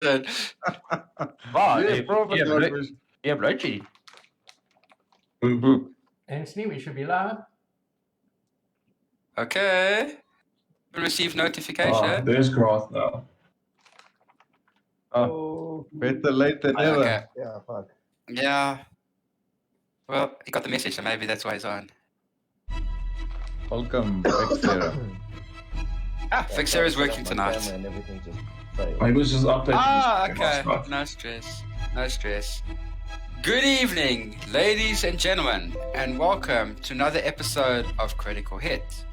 Wow, Yeah, prophet dogfish. you have Loki. Anthony, we should be live. Okay. Receive notification. Oh, there's growth now. Oh, better late than Oh, never. okay. Yeah, fuck. Yeah. Well, he got the message, so maybe that's why he's on. Welcome back, Sarah. Fixer is working tonight. And everything just failed. I was just updating. Ah, this okay. stuff. No stress. No stress. Good evening, ladies and gentlemen, and welcome to another episode of Critical Hit.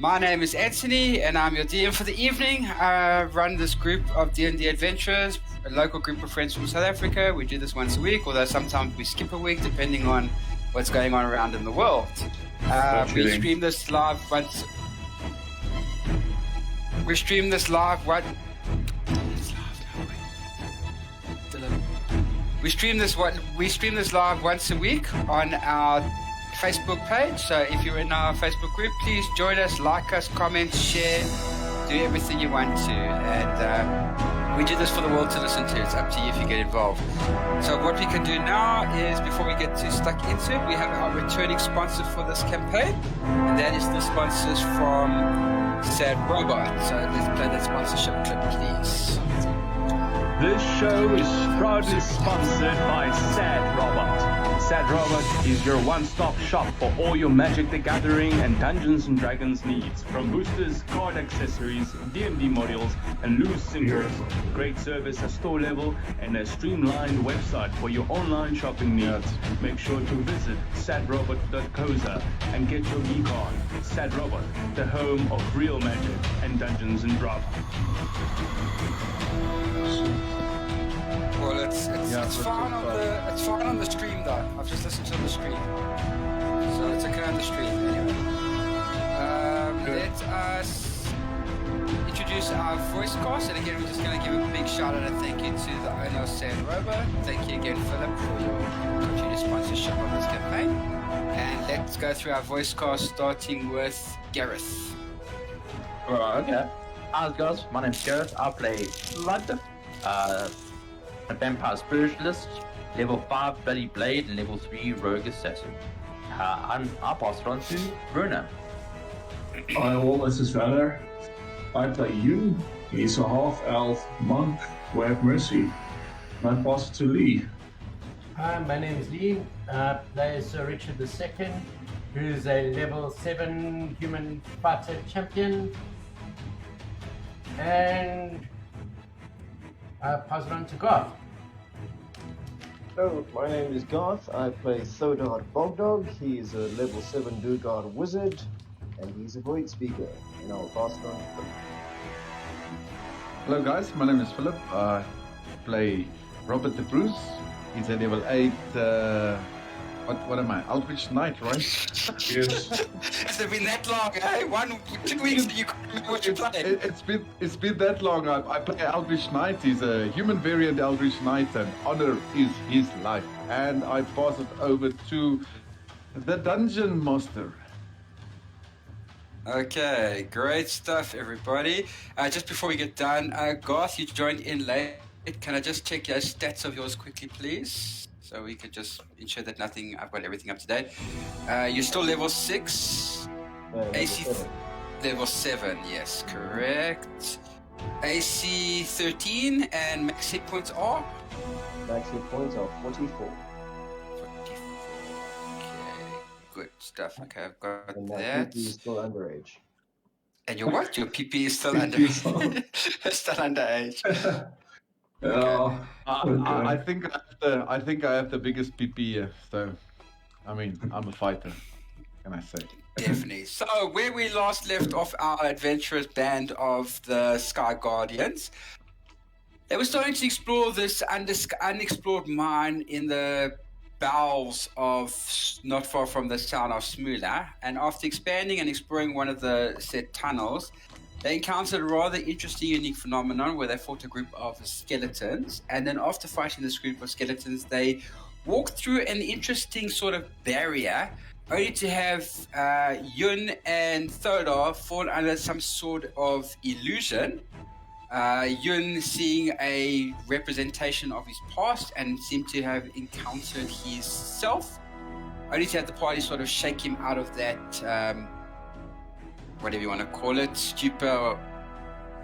My name is Anthony, and I'm your DM for the evening. I run this group of D&D Adventurers, a local group of friends from South Africa. We do this once a week, although sometimes we skip a week depending on what's going on around in the world. We stream this live once. We stream this live once. We stream this live once a week on our Facebook page. So if you're in our Facebook group, please join us, like us, comment, share, do everything you want to. And we do this for the world to listen to. It's up to you if you get involved. So what we can do now is, before we get too stuck into it, we have our returning sponsor for this campaign, and that is the sponsors from Sad Robot. So let's play that sponsorship clip, please. This show is proudly sponsored by Sad Robot. Sad Robot is your one-stop shop for all your Magic the Gathering and Dungeons & Dragons needs. From boosters, card accessories, D&D modules, and loose singers. Great service at store level and a streamlined website for your online shopping needs. Make sure to visit sadrobot.coza and get your geek on. Sad Robot, the home of real magic and Dungeons & Dragons. Well, it's fine on the stream though. I've just listened to the stream, so it's okay on the stream anyway. Let us introduce our voice cast, and again, we're just going to give a big shout out and thank you to the owner of Sand Rover. Thank you again, Philip, for your continued sponsorship on this campaign. And let's go through our voice cast, starting with Gareth. Okay. How's it guys? My name's Gareth. I play Blood, a vampire spiritualist, level 5 Bloody Blade, and level 3 Rogue Assassin. I'll pass it on to Bruna. This is Valor. I play Yun. He's a half-elf monk who have mercy. And I pass it to Lee. Hi, my name is Lee. There is Sir Richard II, who's a level 7 human fighter champion. And I pass it on to Garth. Hello, my name is Garth. I play Thodard Bogdog. He's a level 7 Dugard wizard, and he's a void speaker. And I'll pass it on to Philip. Hello guys, my name is Philip. I play Robert the Bruce. He's a level 8, what am I? Eldritch Knight, right? Yes. Has it been that long? Hey, 2 weeks and you can't remember what you played. It's been that long. I play Eldritch Knight. He's a human variant Eldritch Knight, and honor is his life. And I pass it over to the Dungeon Master. Okay, great stuff, everybody. Just before we get done, Garth, you joined in late. Can I just check your stats of yours quickly, please? So we could just ensure that I've got everything up to date. You're still level 6. AC level 7, yes, correct. AC 13 and max hit points are? Max hit points are 44. 44. Okay, good stuff. Okay, I've got And that. PP is still underage. And your what? Your PP is still underage. Still underage. I think I have the biggest PP here. So, I mean, I'm a fighter. Can I say? Definitely. So, where we last left off our adventurous band of the Sky Guardians, they were starting to explore this unexplored mine in the bowels of not far from the town of Smula. And after expanding and exploring one of the said tunnels, they encountered a rather interesting, unique phenomenon where they fought a group of skeletons. And then after fighting this group of skeletons, they walked through an interesting sort of barrier, only to have Yun and Thodar fall under some sort of illusion Yun seeing a representation of his past and seemed to have encountered his self, only to have the party sort of shake him out of that, whatever you want to call it, stupor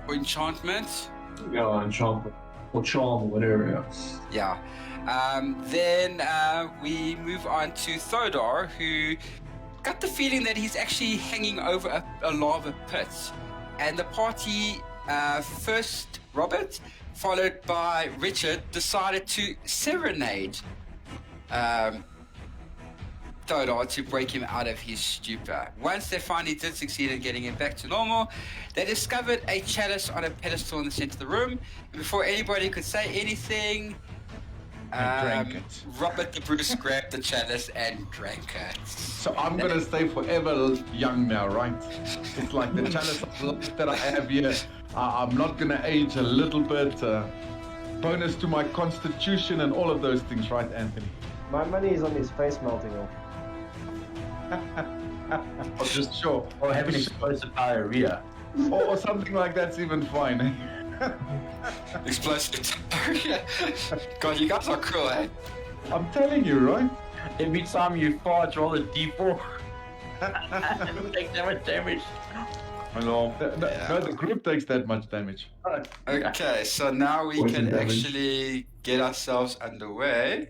or enchantment. Yeah, enchantment. Or charm, or whatever, yeah. Yeah. Then we move on to Thodor, who got the feeling that he's actually hanging over a lava pit. And the party, first Robert, followed by Richard, decided to serenade Thodor to break him out of his stupor. Once they finally did succeed in getting him back to normal, they discovered a chalice on a pedestal in the center of the room. And before anybody could say anything, drank it. Robert the Bruce grabbed the chalice and drank it. So I'm gonna stay forever young now, right? It's like the chalice of life that I have here. I'm not gonna age a little bit. Bonus to my constitution and all of those things, right, Anthony? My money is on his face melting off. Or just sure. Or having explosive diarrhea. Or something like that's even fine. Explosive diarrhea. God, you guys are cruel, eh? I'm telling you, right? Every time you fart, roll a d4. Take that much damage. No, the group takes that much damage. Okay, so now we Poison can damage. actually get ourselves underway.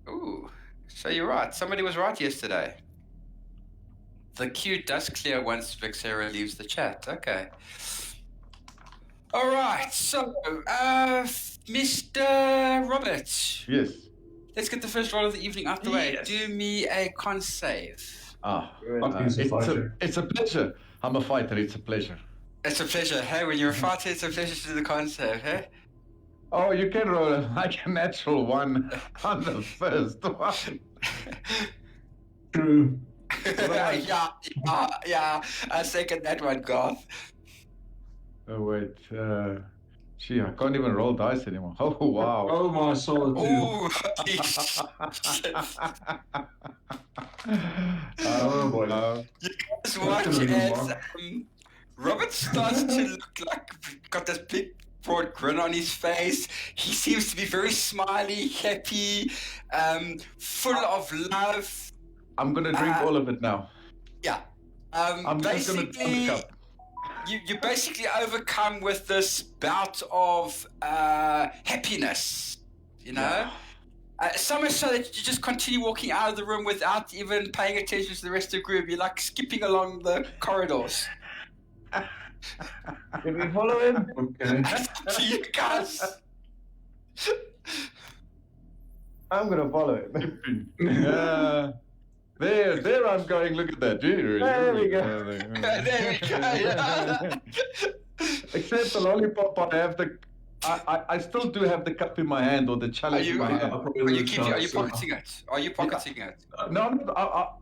Ooh, so you're right. Somebody was right yesterday. The queue does clear once Vixera leaves the chat. Okay. All right. So, Mr. Roberts, Yes. let's get the first roll of the evening out the way. Yes. Do me a con save. He's a It's fighter. it's a pleasure. I'm a fighter. It's a pleasure. It's a pleasure. Hey, when you're a fighter, it's a pleasure to do the con save. Hey. Oh, you can roll like a natural one on the first one. True. yeah. I second that one, Garth. Oh wait, gee, I can't even roll dice anymore. Oh wow. Oh my solid two. Ooh, Oh, boy. you guys watch as Robert starts to look like got this big broad grin on his face. He seems to be very smiley, happy, full of love. I'm gonna drink all of it now. Yeah. I'm just gonna Basically, dump cup. you basically overcome with this bout of happiness, you know? So much so that you just continue walking out of the room without even paying attention to the rest of the group. You're like skipping along the corridors. Did we follow him? Okay. To you guys. I'm gonna follow him. There I'm going. Look at that. There we go. There we go. Yeah. Except the lollipop, I have the. I still do have the cup in my hand or the chalice in my hand. Are you pocketing it? Are you pocketing it? No,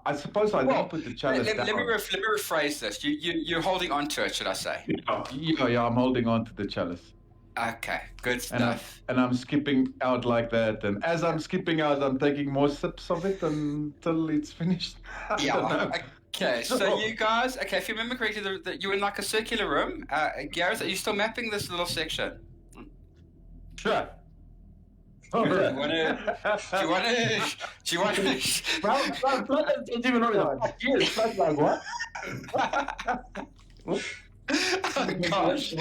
I suppose I Well, didn't put the chalice Let down. me rephrase this. You're holding on to it, should I say? Yeah, I'm holding on to the chalice. Okay, good And, stuff. I'm skipping out like that. And as I'm skipping out, I'm taking more sips of it until it's finished. I don't know. Yeah. Okay, so you guys, if you remember correctly, you were in like a circular room. Gareth, are you still mapping this little section? Sure. Do you want to? Blood doesn't even know the fuck he is. Blood's like, what? Oh gosh,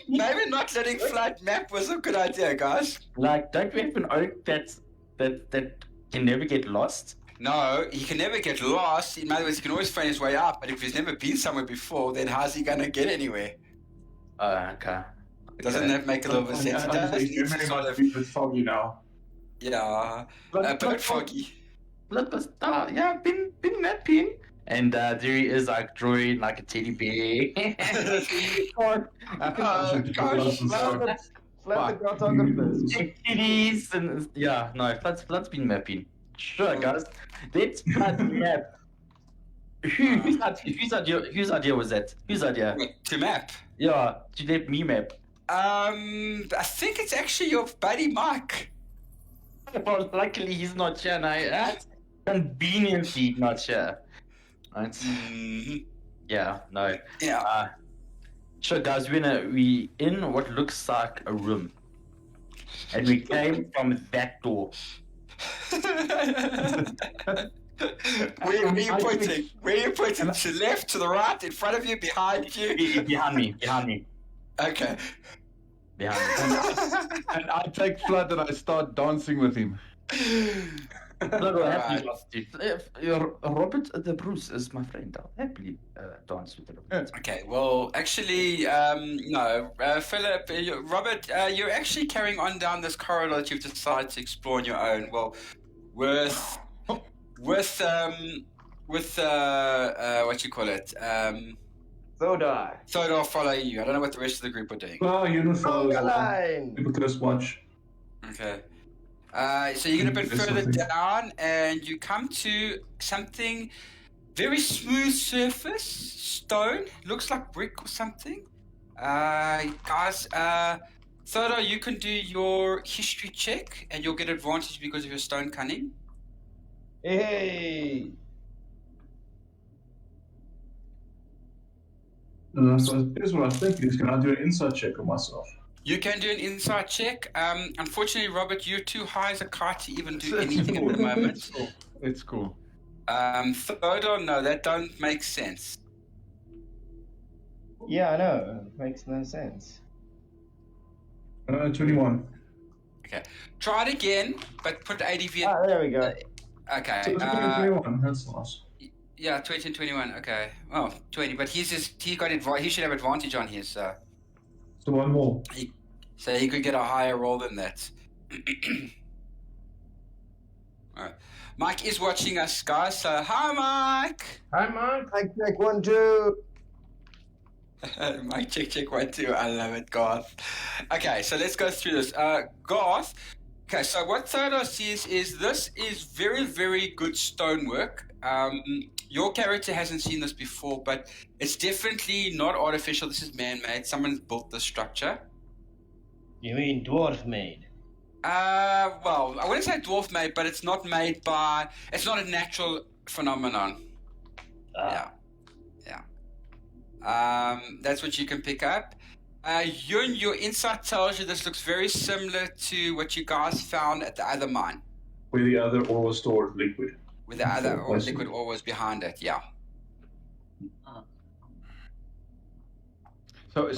maybe not letting Flood map was a good idea, guys. Like, don't we have an oak that can never get lost? No, he can never get lost. In other words, he can always find his way out. But if he's never been somewhere before, then how's he gonna get anywhere? Okay. Doesn't that make a little bit of sense? It does. You're It's making sort my of, feet foggy now. yeah, a bit foggy. Blood was, yeah, been mapping. And there he is, like, drawing like a teddy bear. Oh gosh. Let the cartographers. Titties and yeah, no, Flood's been mapping. Sure, guys. Let's Flood map. Whose idea was that? Whose idea? To map. Yeah, to let me map. I think it's actually your buddy Mike. Well, luckily he's not here now. Conveniently not here. Right? Mhm. Yeah, no. Yeah. So guys, we in what looks like a room, and we came from that door. Where are you pointing? Where are you pointing? To the left, to the right, in front of you, behind you? Behind me. Okay. Behind me. And I take Flood and I start dancing with him. Look, I'll happily Robert the Bruce is my friend. I'll happily dance with him. Okay, well, actually, no. Philip, Robert, you're actually carrying on down this corridor that you've decided to explore on your own. Well, with what you call it? Thodar. Thodor following you. I don't know what the rest of the group are doing. Well, you know, Conga line. people close watch. Okay. So you're going a bit further down, and you come to something very smooth surface, stone. Looks like brick or something. Guys, Thodor, you can do your history check, and you'll get advantage because of your stone cunning. Hey. So here's what I'm thinking: is can I do an insight check on myself? You can do an insight check. Unfortunately, Robert, you're too high as a kite to even do anything at the moment. It's cool. Thodor, no, that don't make sense. Yeah, I know. It makes no sense. 21. Okay. Try it again, but put ADV in. Ah, there we go. Okay. So 21. That's nice. Yeah, 20 and 21. Okay. Oh, 20. But he got he should have advantage on his. So one more. So he could get a higher roll than that. Alright. Mike is watching us, guys. So hi, Mike. Hi, Mike. I check 1, 2. Mike, check 1, 2. I love it, Garth. Okay, so let's go through this. Garth. Okay, so what Thodor sees is this is very, very good stonework. Your character hasn't seen this before, but it's definitely not artificial. This is man-made. Someone's built this structure. You mean dwarf made? Well, I wouldn't say dwarf-made, but it's not made by... It's not a natural phenomenon. Yeah. That's what you can pick up. Your insight tells you this looks very similar to what you guys found at the other mine. Where the other ore was stored liquid. With the other liquid ore was behind it, yeah. So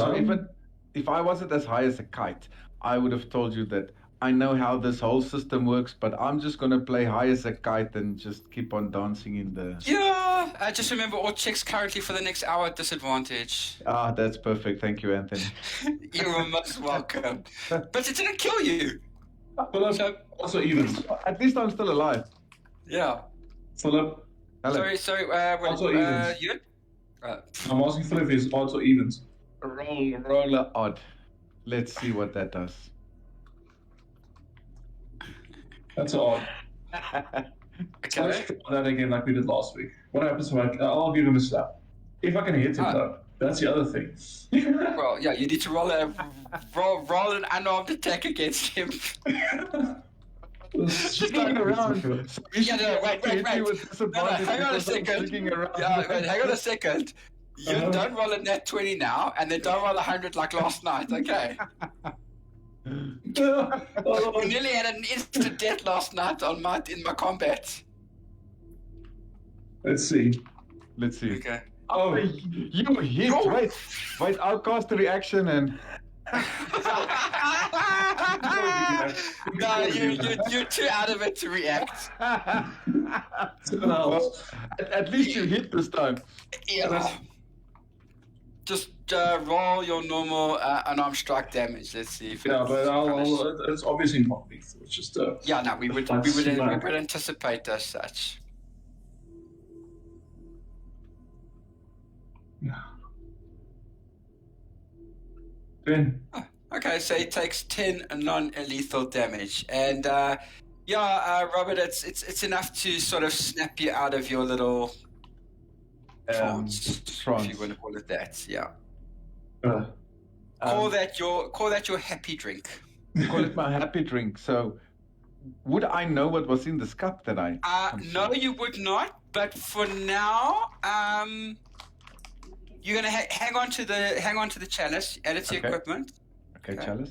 if I wasn't as high as a kite, I would have told you that I know how this whole system works, but I'm just gonna play high as a kite and just keep on dancing in the... Yeah, just remember all checks currently for the next hour at disadvantage. Ah, that's perfect. Thank you, Anthony. You're most welcome. But it didn't kill you. Philip, also evens. At least I'm still alive. Yeah. Philip, Hello. Sorry, Also evens. you? I'm asking Philip if he's odds or evens. Roller odd. Let's see what that does. That's odd. Okay. Let's try that again like we did last week. What happens if I'll give him a slap. If I can hit him though. That's the other thing. Well, yeah, you need to roll an unarmed attack against him. Just looking around. Yeah, no, wait. No, hang on a second. Yeah, wait, hang on a second. You don't roll a nat 20 now, and then don't roll 100 like last night, okay? We nearly had an instant death last night in my combat. Let's see. Okay. Oh, you hit. Wait, I'll cast a reaction and... No, you're too out of it to react. Well, at least you hit this time. Yeah. Just roll your normal unarmed strike damage. Let's see if Yeah, but it's obviously not lethal. It's just yeah, no, we would anticipate as such. Ben. Okay, so he takes 10 non-lethal damage, and Robert, it's enough to sort of snap you out of your little trance, if you want to call it that. Yeah. Call that your happy drink. Call it my happy drink. So, would I know what was in this cup that I? No, you would not. But for now, you're gonna hang on to the chalice. Add it to your Okay. equipment. Okay, Okay. Chalice.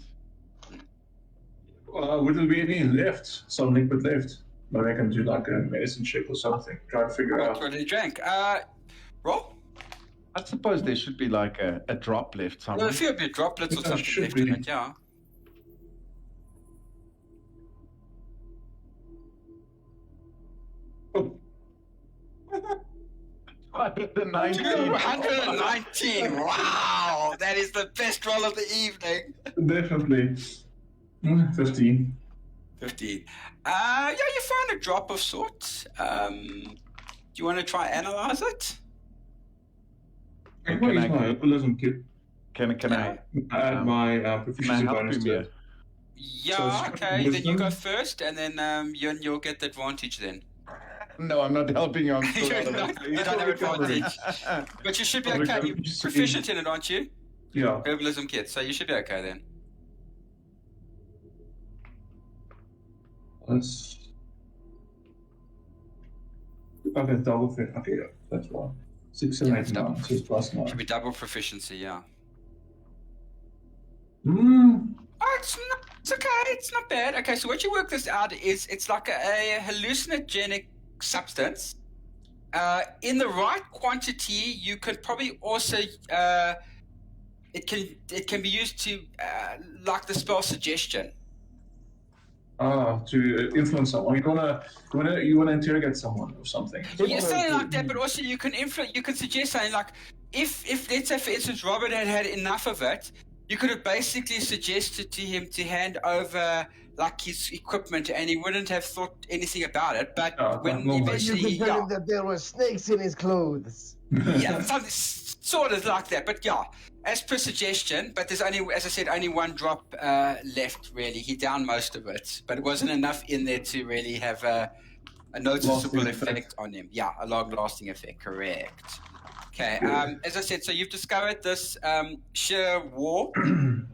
Would there be any left? Some liquid left? Maybe I can do like a medicine check or something. Try to figure What out. did you drink? Roll. I suppose there should be like a drop left Well, somewhere. a few bit droplets or Yeah, something should left in be. it. Yeah. Oh, 119. 219. Wow, that is the best roll of the evening. definitely. 15. 15. Yeah, you find a drop of sorts. Do you want to try analyze it? Can Can I use I- my herbalism kit? Can I Add my can I proficiency help bonus him to here? it. Yeah, it's okay. Then you wisdom? go first, and then Yun, you'll get the advantage then. No, I'm not helping you. I'm still You're out of not- it. you don't have advantage. But you should be Oh, okay. okay. You're proficient in it, aren't you? Yeah. Herbalism kit, so you should be okay then. Let's. Okay, double fit. Okay, yeah, that's one. 6, 7, Yeah, 8, it's 9. double. So it's plus 9. Should be double proficiency, yeah. Oh, it's okay. It's not bad. Okay, so what you work this out is it's like a hallucinogenic substance. In the right quantity, you could probably also it can be used to like the spell suggestion. To influence someone. You wanna interrogate someone or something. Yeah, something like that. But also you can you can suggest something like if let's say for instance Robert had enough of it, you could have basically suggested to him to hand over like his equipment, and he wouldn't have thought anything about it. But when no, You eventually, could tell yeah, him that there were snakes in his clothes. yeah, something sort of like that. But yeah, as per suggestion. But there's only, as I said, only one drop left. Really, he downed most of it, but it wasn't enough in there to really have a noticeable Lasting effect effect. on him. Yeah, a long-lasting effect. Correct. Okay. As I said, so you've discovered this sheer wall,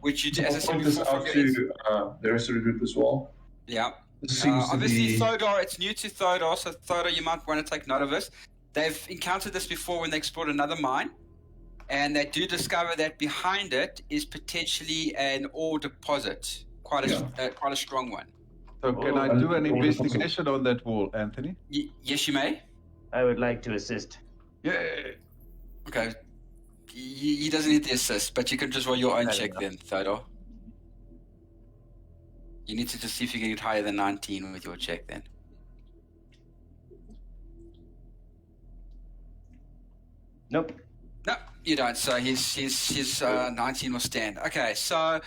which you, as I said Point this before, out from your to the rest of the group as well. yeah. This seems to Obviously, be. Thodor, it's new to Thodor, so Thodor, you might want to take note of this. They've encountered this before when they explored another mine, and they do discover that behind it is potentially an ore deposit, quite a strong one. So can I do an investigation on that wall, Anthony? Yes, you may. I would like to assist. Yeah. Okay. He doesn't need the assist, but you can just roll your own Fair check enough. then, Thodor. You need to just see if you can get higher than 19 with your check then. Nope. No, you don't. So his 19 will stand. Okay, so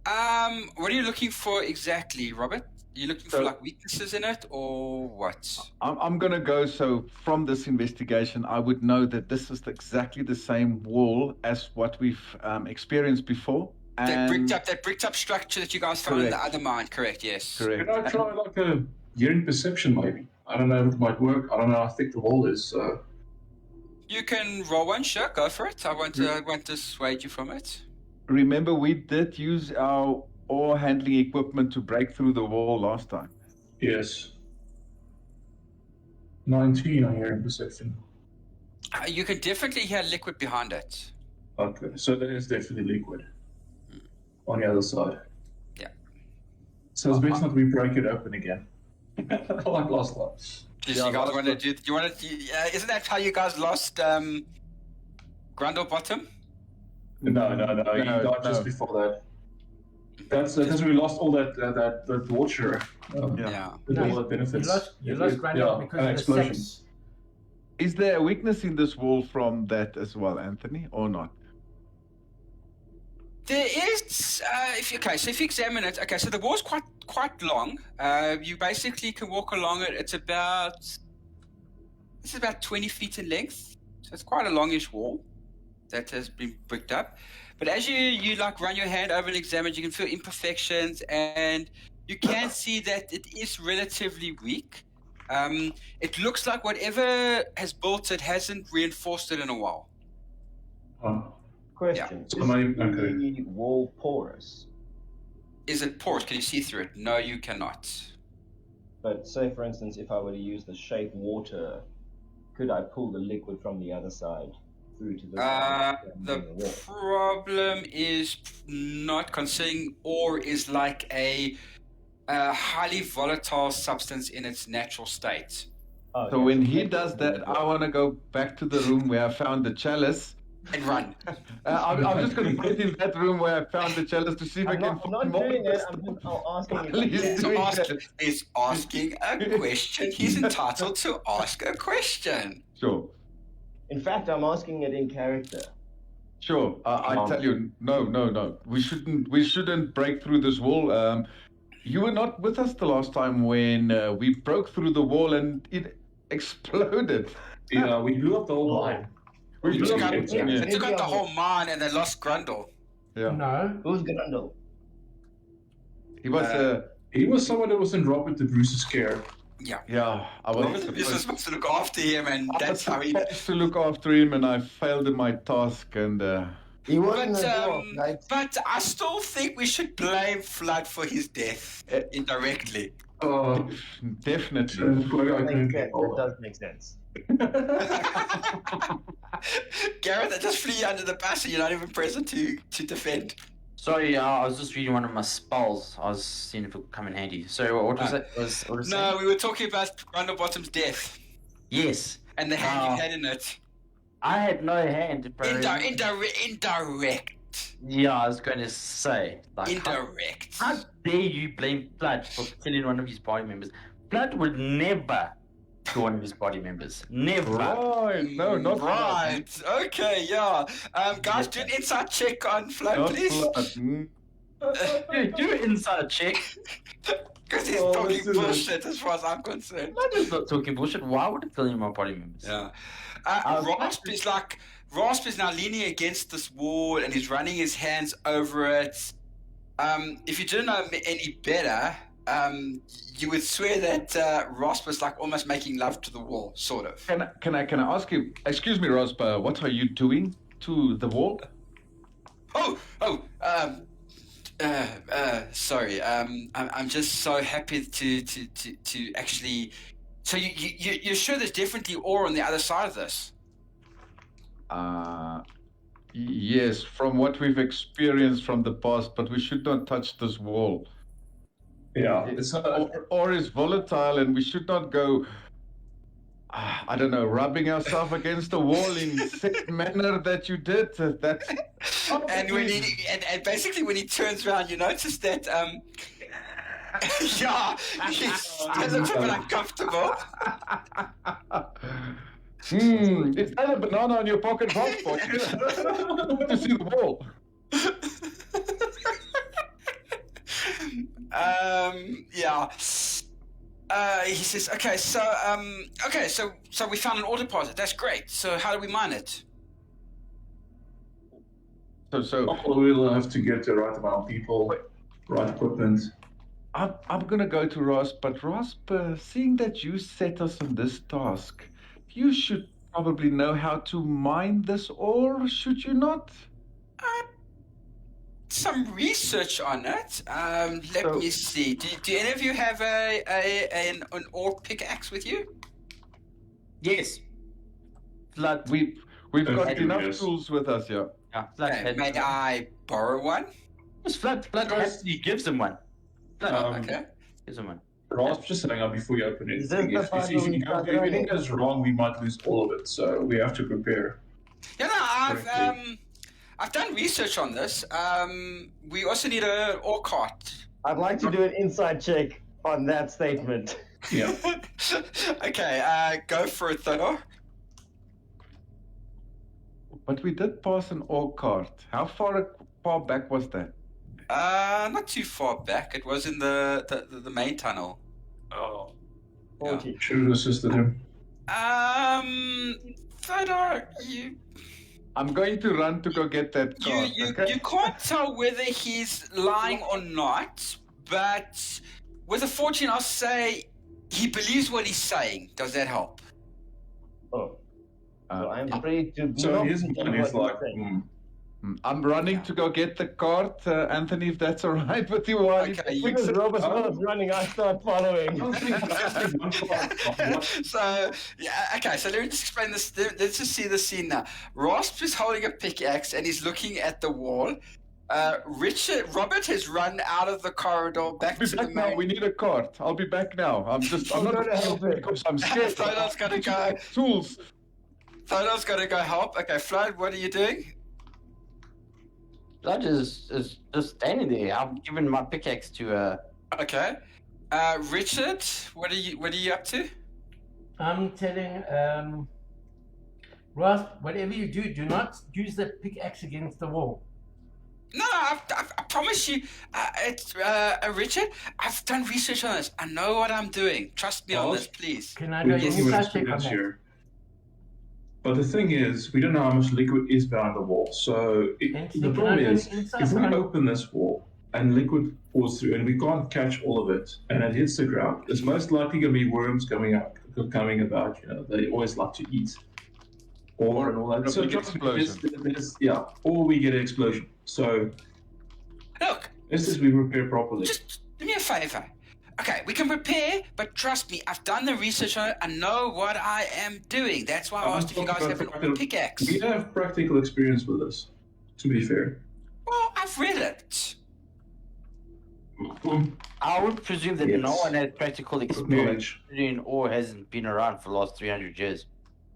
what are you looking for exactly, Robert? Are you looking for So- like weaknesses in it or what? I'm going to go. So from this investigation, I would know that this is exactly the same wall as what we've experienced before. That And bricked up structure that you guys found in the Correct. other mine, correct? Yes. correct. Can I try like a hearing perception maybe? I don't know if it might work. I don't know how thick the wall is. So. You can roll one, sure, go for it. I won't dissuade you from it. Remember, we did use our ore handling equipment to break through the wall last time. Yes. 19 on hearing perception. You can definitely hear liquid behind it. Okay, so there is definitely liquid on the other side. Yeah. So it's best not we break it open again. Like last time. Yes, Yeah, you guys last want to do? You want to? Isn't that how you guys lost Grundle Bottom? No, he No, died just no. before that. That's because we lost all that water. Yeah. With No, all the benefits. You lost Grandel because and of the explosions. sex. Is there a weakness in this wall from that as well, Anthony, or not? There is, if you examine it, okay, so the wall's quite long. You basically can walk along it. It's about 20 feet in length, so it's quite a longish wall that has been bricked up. But as you like run your hand over and examine it, you can feel imperfections, and you can see that it is relatively weak. It looks like whatever has built it hasn't reinforced it in a while. Question. So Is maybe- the wall porous? Is it porous? Can you see through it? No, you cannot. But say, for instance, if I were to use the shape water, could I pull the liquid from the other side? through to the The wall. problem is not considering ore is like a highly volatile substance in its natural state. Oh, So yes. when he does that, I want to go back to the room where I found the chalice. And run. I'm just going to put it in that room where I found the chalice to see if I I'm can not find more. doing it. I'm just asking While he's if doing Ask, that. he's asking a question. He's entitled to ask a question. Sure, In fact, I'm asking it in character. sure. I tell you, no. We shouldn't break through this wall. You were not with us the last time when we broke through the wall and it exploded. Yeah, we blew up the whole line. We Took blew out, up- yeah. They took out the whole mine and they lost Grundle. Yeah. No. Who's Grundle? He was. He was someone that was in Robert the Bruce's care. Yeah. I was Robert the Bruce was supposed to look after him, and I that's was how he. supposed to look after him, and I failed in my task. And He wasn't But, a dwarf, right? but I still think we should blame Flood for his death indirectly. Oh, definitely. That does make sense. Gareth, I just flew you under the bus and you're not even present to defend. Sorry, I was just reading one of my spells. I was seeing if it would come in handy. So what was it? What was No, it? we were talking about Grundlebottom's death Yes. and the hand you had in it. I had no hand, bro. Indirect. Yeah, I was going to say. Indirect. How dare you blame Flood for killing one of his body members? Flood would never kill one of his body members. Never. Right. No, not Right. Okay, yeah. Guys, do an inside check on Flood, Not please. blood. Mm. Dude, do an inside check. Because he's Oh, talking this is- bullshit as far as I'm concerned. Flood is not talking bullshit. Why would it kill any of my body members? Yeah. Rasp is now leaning against this wall and he's running his hands over it. If you didn't know any better, you would swear that Rasp was like almost making love to the wall, sort of. Can I ask you? Excuse me, Rospa. What are you doing to the wall? Sorry. I'm just so happy to actually. So you're sure there's definitely ore on the other side of this? Yes, from what we've experienced from the past, but we should not touch this wall. yeah. It's Ore is volatile, and we should not go. I don't know, rubbing ourselves against the wall in such manner that you did. That's And when and basically when he turns around, you notice that yeah, he still looks a bit uncomfortable. Is that a banana on your pocket passport? To see the wall. Yeah. He says, okay, so we found an ore deposit. That's great. So how do we mine it? So we'll have to get the right amount of people, right equipment. I'm gonna go to Rasp, but Rasp, seeing that you set us on this task, you should probably know how to mine this ore, should you not? Some research on it. Let me see. Do any of you have an ore pickaxe with you? Yes. Flood. We've got Thank you, enough yes. tools with us, yeah. Yeah, Flood Okay, had. may I borrow one? Yes, Flood actually gives him one. Flood Okay. gives him one. Rasp, just saying out before you open it. Is this the If final anything goes wrong, we might lose all of it, so we have to prepare. Yeah, no, I've done research on this. We also need an ore cart. I'd like to do an inside check on that statement. Yeah. Okay, go for it, Theodore. But we did pass an ore cart. How far back was that? Not too far back. It was in the main tunnel. Oh. 40. Should have assisted him. Theodore, you I'm going to run to go get that cart. okay? you can't tell whether he's lying or not, but with a fortune, I'll say he believes what he's saying. Does that help? Oh. So I'm free to So not his believe mind is what like, you're saying. I'm running to go get the cart, Anthony, if that's all right with you. While you Okay, As soon as Robert starts running, I start following. So yeah, okay. So let me just explain this. Let's just see the scene now. Rasp is holding a pickaxe and he's looking at the wall. Robert has run out of the corridor back I'll to be the back now. main. We need a cart. I'll be back now. I'm not gonna help him. because I'm scared. Thodor's gonna go. Tools. Thodor's gonna go help. Okay, Flood, what are you doing? Blood is just standing there. I've given my pickaxe to Okay. Richard, what are you up to? I'm telling Ross, whatever you do, do not use the pickaxe against the wall. No, I promise you, Richard, I've done research on this. I know what I'm doing. Trust me on this, please. Can I We're do an talking about inside check on experience that? here. But the thing is, we don't know how much liquid is behind the wall. So Anthony, the can problem I do an is, inside if we check? open this wall and liquid pours through and we can't catch all of it and it hits the ground, there's most likely going to be worms coming about. You know, they always like to eat. Or and all that. a So big explosion. or we get an explosion. So Look, this is we prepare properly. just do me a favor. Okay, we can prepare, but trust me, I've done the research on it. I know what I am doing. That's why I asked if you guys have an pickaxe. We have practical experience with this, to be fair. Well, I've read it. I would presume that Yes. no one has practical experience Knowledge. or hasn't been around for the last 300 years.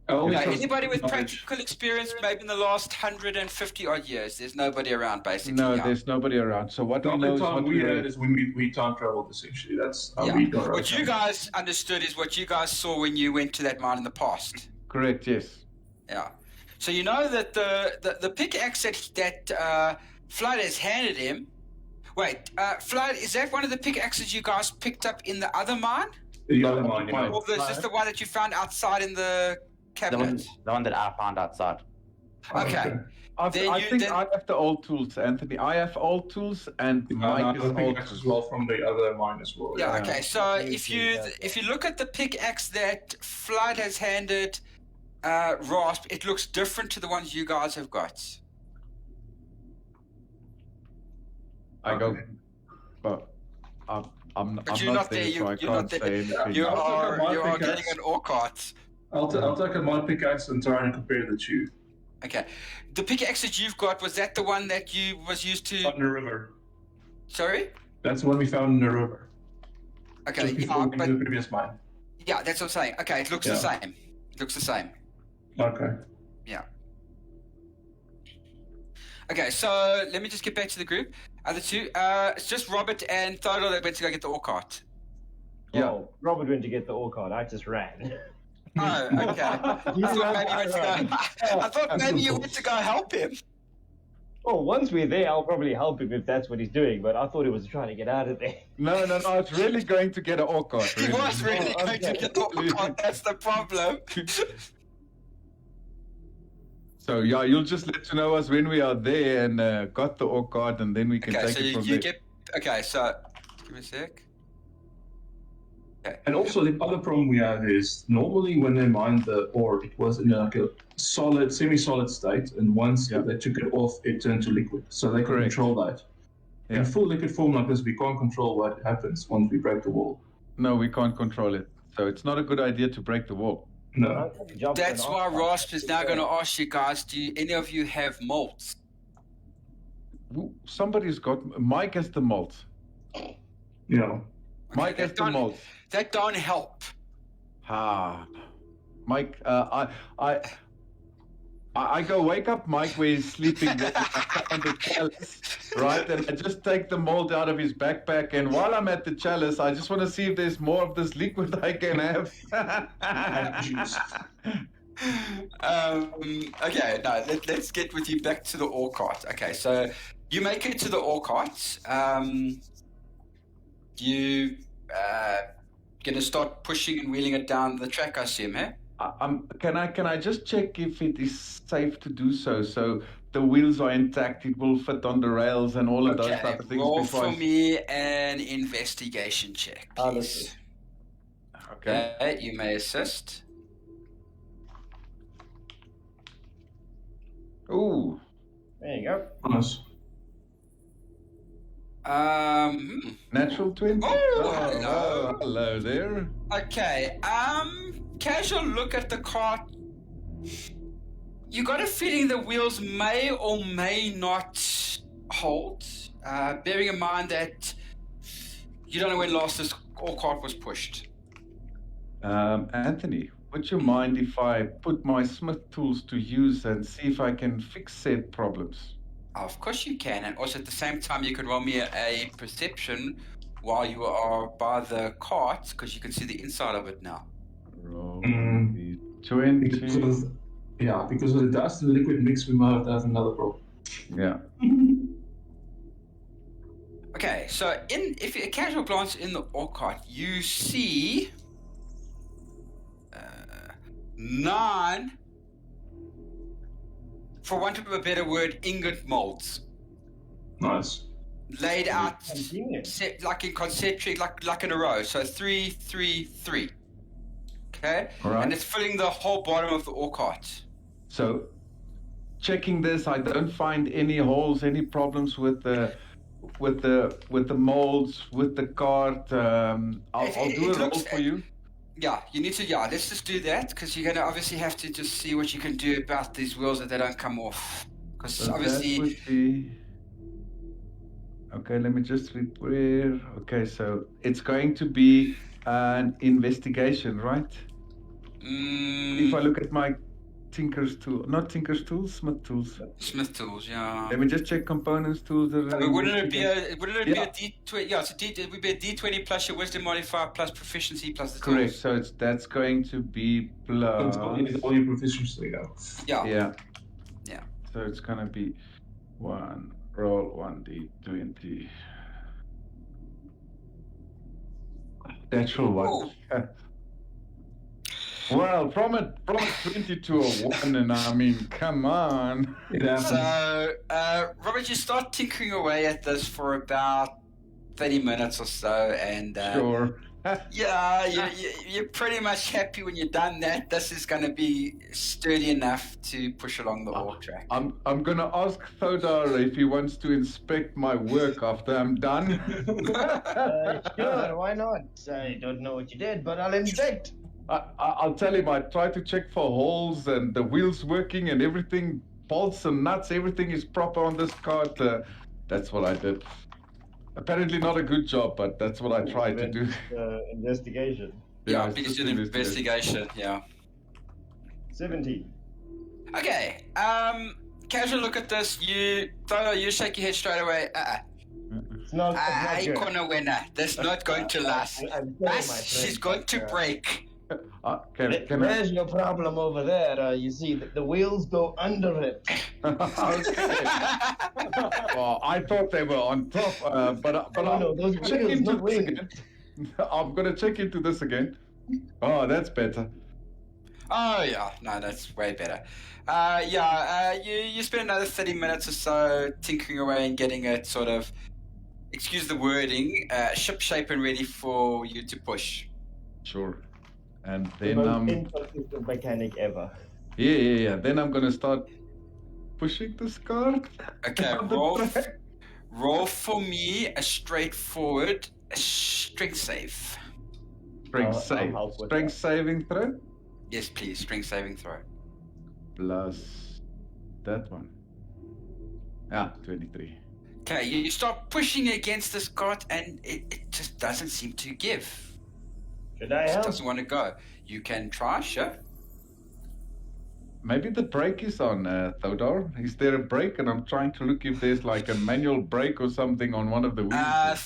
Only Okay, trust anybody with knowledge. practical experience, maybe in the last 150 odd years, there's nobody around, basically. No, yeah. there's nobody around. So what The we know only is time what we we had is when we time traveled, essentially. That's how Yeah. we got What you around. guys understood is what you guys saw when you went to that mine in the past. Correct, yes. Yeah. So you know that the pickaxe that Flood has handed him. Wait, Flood, is that one of the pickaxes you guys picked up in the other mine? The other mine, yeah. Or is this the one that you found outside in the The one, cabinet? the one that I found outside. Okay. I Then think then- I have the old tools, Anthony. I have old tools, and Mike I is think old that's tools. as well from the other mine as well. Yeah, Yeah. okay. So Yeah, if you yeah. look at the pickaxe that Flood has handed Rasp, it looks different to the ones you guys have got. I go, Okay. but I'm But you're not not there, there, so I you're not can't there. say anything. You I'll take a are mine getting pickaxe. an ore cart. I'll take a mine pickaxe and try and compare the two. Okay. The pickaxe that you've got, was that the one that you was used to? In the river. Sorry? That's the one we found in the river. Okay, Just before yeah, we went to the previous mine. yeah, that's what I'm saying. Okay, it looks the Yeah. same. It looks the same. Okay. Okay, so let me just get back to the group. Other two, it's just Robert and Thodor that went to go get the ore cart. Yeah. Oh, Robert went to get the ore card. I just ran. Oh, okay. I thought maybe you went to go help him. Well, once we're there, I'll probably help him if that's what he's doing. But I thought he was trying to get out of there. No, it's really going to get an ore cart. He was really Oh, going to okay. get the ore cart. That's the problem. So yeah, you'll just let to know us when we are there and got the ore card, and then we can Okay, take so it from you there. get. Okay, so give me a sec. And also the other problem we have is normally when they mined the ore, it was in like a solid, semi-solid state, and once Yeah. they took it off, it turned to liquid. So they can Correct. control that. Yeah. In full liquid form like this, we can't control what happens once we break the wall. No, we can't control it. So it's not a good idea to break the wall. No. That's why Rasp is now going to ask you guys: do any of you have malts? Somebody's got. Mike has the malt. Yeah. Mike has that the don't- malt. That don't help. Mike, I go wake up Mike where he's sleeping there, I found the chalice, right? And I just take the mold out of his backpack, and while I'm at the chalice, I just want to see if there's more of this liquid I can have. Okay, no, let's get with you back to the ore cart. Okay, so you make it to the ore cart. You gonna start pushing and wheeling it down the track, I assume, eh? Can I just check if it is safe to do so? So the wheels are intact, it will fit on the rails and all of those Okay, type of things. roll before for I- me an investigation check, please. Understood. Okay. You may assist. Ooh, There you go. Nice. Natural 20. Oh, hello. Hello there. Okay. Casual look at the cart. You got a feeling the wheels may or may not hold. Bearing in mind that you don't know when last this cart was pushed. Anthony, would you mind if I put my Smith tools to use and see if I can fix said problems? Of course you can, and also at the same time you can roll me a perception while you are by the cart, because you can see the inside of it now. Roll Mm. the 20. Because of the dust and liquid mix, we might have to have another problem. Yeah. Okay, so if you a casual glance in the ore cart, you see 9, for want of a better word, ingot molds Nice. laid out Convenient. like in concentric, like in a row. So 3, 3, 3. Okay, All right. and it's filling the whole bottom of the ore cart. So, checking this, I don't find any holes, any problems with the molds, with the cart. I'll do a roll for you. Yeah, you need to. Yeah, let's just do that, because you're gonna obviously have to just see what you can do about these wheels that they don't come off. Because So obviously, that would be... Okay, let me just repair. Okay, so it's going to be an investigation, right? If I look at my Tinker's tool, not Tinker's tools, Smith tools. Smith tools, yeah. Let me just check components tools. But wouldn't it be a Yeah. D20? Yeah, it would be a D20 plus your wisdom modifier plus proficiency plus the Correct. tools. So that's going to be plus. It's all your proficiency, yeah. Yeah. Yeah. So it's gonna be one roll 1d20. Natural one. Well, from a 20 to a 1, and I mean, come on. It happens. So, Robert, you start tinkering away at this for about 30 minutes or so, and Sure. yeah, you're pretty much happy when you're done that. This is going to be sturdy enough to push along the ore track. I'm gonna ask Thodar if he wants to inspect my work after I'm done. Sure, why not? I don't know what you did, but I'll inspect. I'll tell him I tried to check for holes and the wheels working and everything, bolts and nuts, everything is proper on this cart. That's what I did. Apparently not a good job, but that's what I tried to do. Investigation. Yeah, it's please just do an investigation. Yeah. 17. Okay. Casual look at this. You shake your head straight away. It's not good. Icona winner. That's not going to last. I'm sorry, my This friend, is going but, to break. Can I? There's your problem over there. You see, the wheels go under it. Okay. Well, I thought they were on top, but No, those check wheels, into not this wings. again. I'm gonna check into this again. Oh, that's better. Oh yeah, no, that's way better. You spend another 30 minutes or so tinkering away and getting it sort of, excuse the wording, ship shape and ready for you to push. Sure. And The then most inconsistent mechanic ever. yeah. Then I'm gonna start pushing this cart. Okay, on the track. roll for me a straightforward strength save. I'll put Strength that. saving throw Yes, please, strength saving throw. plus that one. 23. Okay, you start pushing against this cart and it just doesn't seem to give. Should I It help? doesn't want to go. You can try, sure. Maybe the brake is on, Thodor. Is there a brake? And I'm trying to look if there's like a manual brake or something on one of the wheels.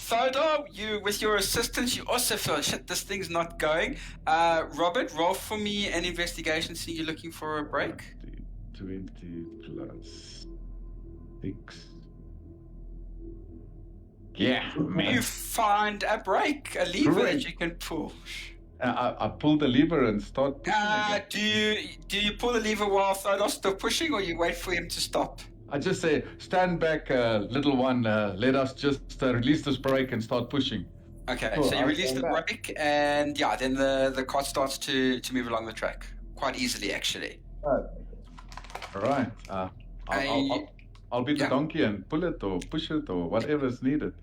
Thodor, you with your assistance, you also feel shit. This thing's not going. Robert, roll for me an investigation. See, you're looking for a break. 20 plus 6. Yeah, man. You find a brake, a lever Great. that you can pull. I pull the lever and start pushing again. Do you pull the lever while Thodor's still pushing, or you wait for him to stop? I just say, stand back, little one. Let us just release this brake and start pushing. Okay, Cool, so you I'll release the stand back. brake, and yeah, then the cart starts to move along the track quite easily, actually. Oh, All right. I'll be the Yeah. donkey and pull it or push it or whatever is needed.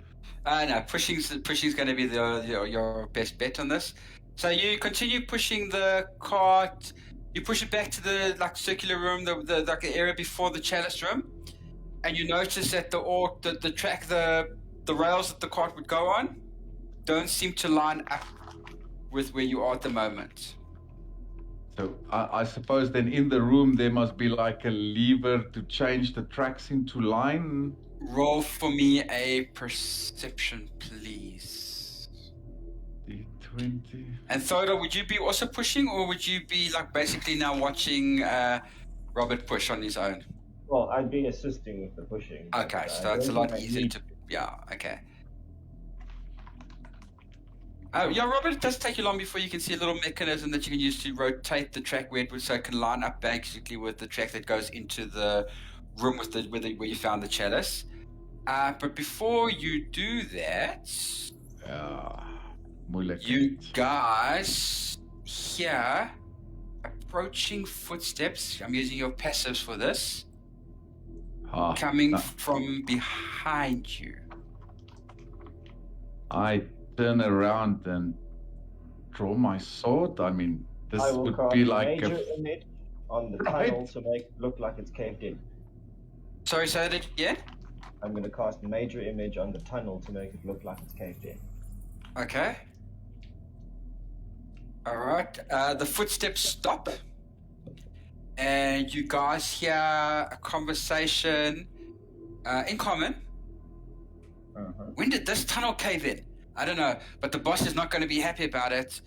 No, pushing's going to be your best bet on this. So you continue pushing the cart. You push it back to the circular room, the area before the chalice room, and you notice that the track, the rails that the cart would go on, don't seem to line up with where you are at the moment. So I suppose then in the room there must be like a lever to change the tracks into line. Roll for me a perception, please. D20. And Thoda, would you be also pushing, or would you be basically now watching Robert push on his own? Well, I'd be assisting with the pushing. Okay, but so I it's a don't lot think I easier need to. Yeah, okay. Yeah, Robert, it does take you long before you can see a little mechanism that you can use to rotate the track where it can line up basically with the track that goes into the room with where you found the chalice. But before you do that, Moeilijk. you guys hear approaching footsteps. I'm using your passives for this. Coming from behind you. I turn around and draw my sword. I mean, this I will would cast be a like major image on the Right. tunnel to make it look like it's caved in. Sorry, say that again? I'm going to cast a major image on the tunnel to make it look like it's caved in. Okay. Alright, the footsteps stop. And you guys hear a conversation in common. When did this tunnel cave in? I don't know, but the boss is not going to be happy about it.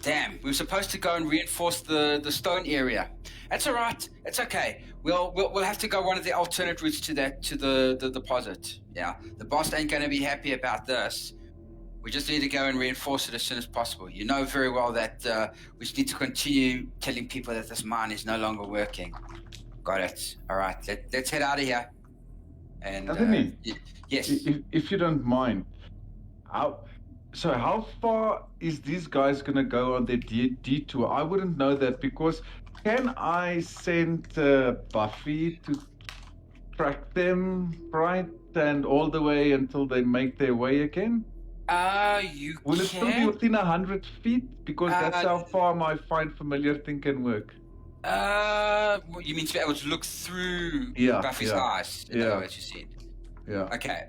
Damn, we were supposed to go and reinforce the stone area. That's all right. It's okay. We'll have to go one of the alternate routes to the deposit. Yeah, the boss ain't going to be happy about this. We just need to go and reinforce it as soon as possible. You know very well that we just need to continue telling people that this mine is no longer working. Got it. All right, let's head out of here. And Anthony, yes. if you don't mind, how far is these guys gonna go on their detour? I wouldn't know that because can I send Buffy to track them right and all the way until they make their way again? You Will it still be can. within 100 feet? Because that's how far my find familiar thing can work. You mean to be able to look through Yeah, Buffy's yeah, eyes? In yeah. other words, you see. Yeah. Okay.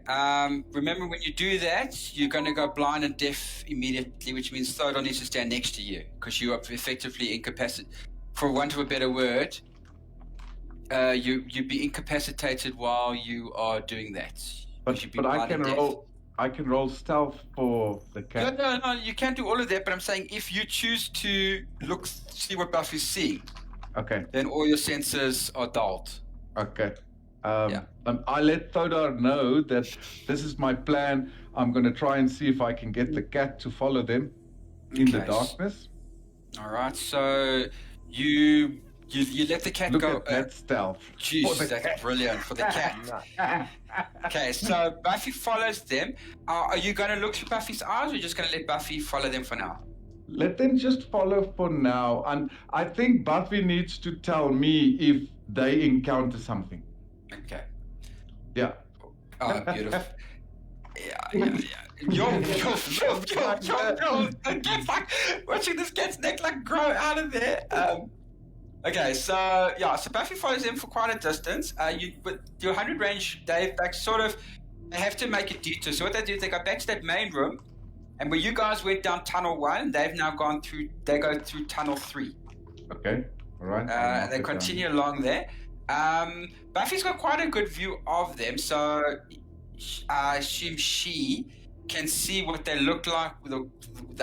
Remember, when you do that, you're going to go blind and deaf immediately, which means Thodon needs to stand next to you because you are effectively incapacitated. For want of a better word, you'd be incapacitated while you are doing that. But You'd be I blind can and deaf. roll. I can roll stealth for the cat. No, you can't do all of that, but I'm saying if you choose to see what Buffy's seeing, Okay. then all your senses are dulled. Okay. Yeah. I let Thodor know that this is my plan. I'm going to try and see if I can get the cat to follow them in the Okay. darkness. All right, so you let the cat Look go. at that stealth. Jeez, For the that's cat. brilliant for the cat. Okay, so Buffy follows them. Are you going to look through Buffy's eyes, or are you just going to let Buffy follow them for now? Let them just follow for now. And I think Buffy needs to tell me if they encounter something. Okay. Yeah. Oh, beautiful. Yeah. Yo. The cat's like watching this cat's neck grow out of there. Okay, so Buffy follows them for quite a distance. With your 100 range, they have to make a detour. So what they do is they go back to that main room, and where you guys went down tunnel 1, they've now gone through. They go through tunnel 3. Okay. All right. And they continue along there. Buffy's got quite a good view of them, so I assume she can see what they look like, the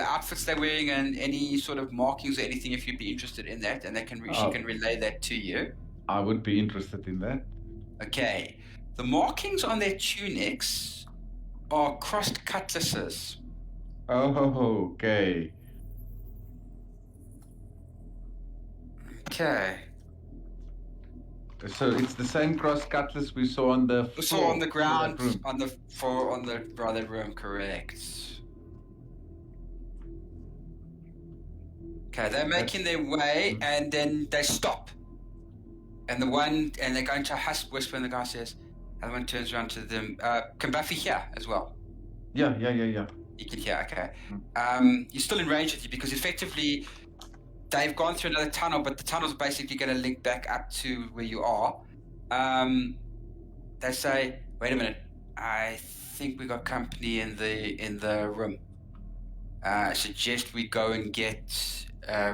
outfits they're wearing, and any sort of markings or anything. If you'd be interested in that, and she can relay that to you. I would be interested in that. Okay, the markings on their tunics are crossed cutlasses. Oh, okay. Okay. So it's the same cross cutlass we saw on the floor. So on the ground, of that room. on the brother room, correct. Okay, they're making their way, and then they stop. And they're going to whisper, and the guy says, Other one turns around to them. Can Buffy hear as well? Yeah. You can hear, okay. You're still in range with you because effectively they've gone through another tunnel, but the tunnel's basically going to link back up to where you are. They say, wait a minute, I think we got company in the room. I suggest we go and get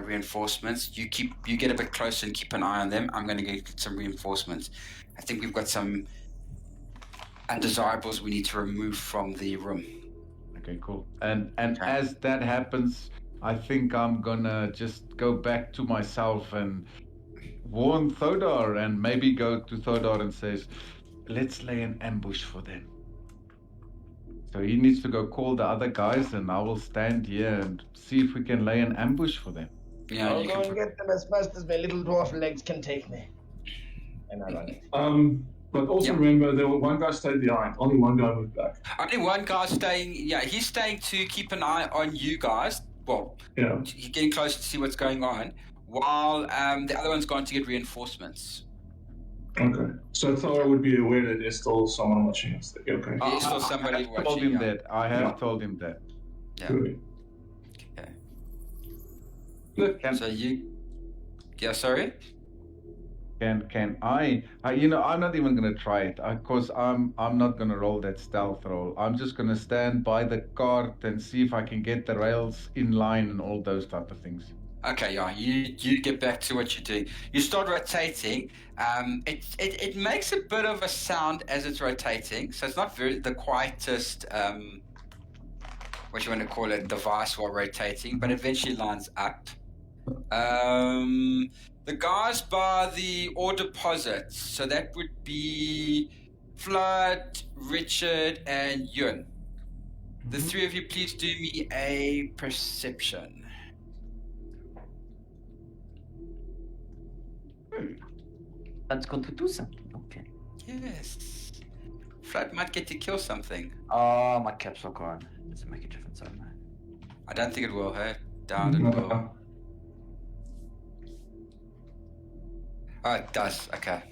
reinforcements. You get a bit closer and keep an eye on them. I'm going to get some reinforcements. I think we've got some undesirables we need to remove from the room. Okay, cool. And Okay. as that happens, I think I'm gonna just go back to myself and warn Thodor, and maybe go to Thodor and says, let's lay an ambush for them. So he needs to go call the other guys, and I will stand here and see if we can lay an ambush for them. Yeah, I'll you go can. and get them as fast as my little dwarf legs can take me. And I run it. But also Yeah. remember, there was one guy stayed behind. Only one guy moved back. Only one guy's staying. Yeah, he's staying to keep an eye on you guys. Well, Yeah. he's getting closer to see what's going on, while the other one's gone to get reinforcements. Okay. So Thor would be aware that there's still someone watching us. Okay. There's still somebody I have told watching. him Yeah. that. I have Yeah. told him that. Yeah. Good. Okay. Look, Can, So you. Yeah. Sorry. can I you know, I'm not even gonna try it, because I'm not gonna roll that stealth roll. I'm just gonna stand by the cart and see if I can get the rails in line and all those type of things. Okay, yeah, you get back to what you're doing. You start rotating. It makes a bit of a sound as it's rotating, so it's not the quietest, what you want to call it, device while rotating, but eventually lines up. The guys by the ore deposits, so that would be Flood, Richard, and Yun. The three of you, please do me a perception. That's going to do something. Okay. Yes. Flood might get to kill something. Oh, my caps are gone. Does it make a difference? I don't know. I don't think it will, hey? Doubt it will. Oh, it does. Okay.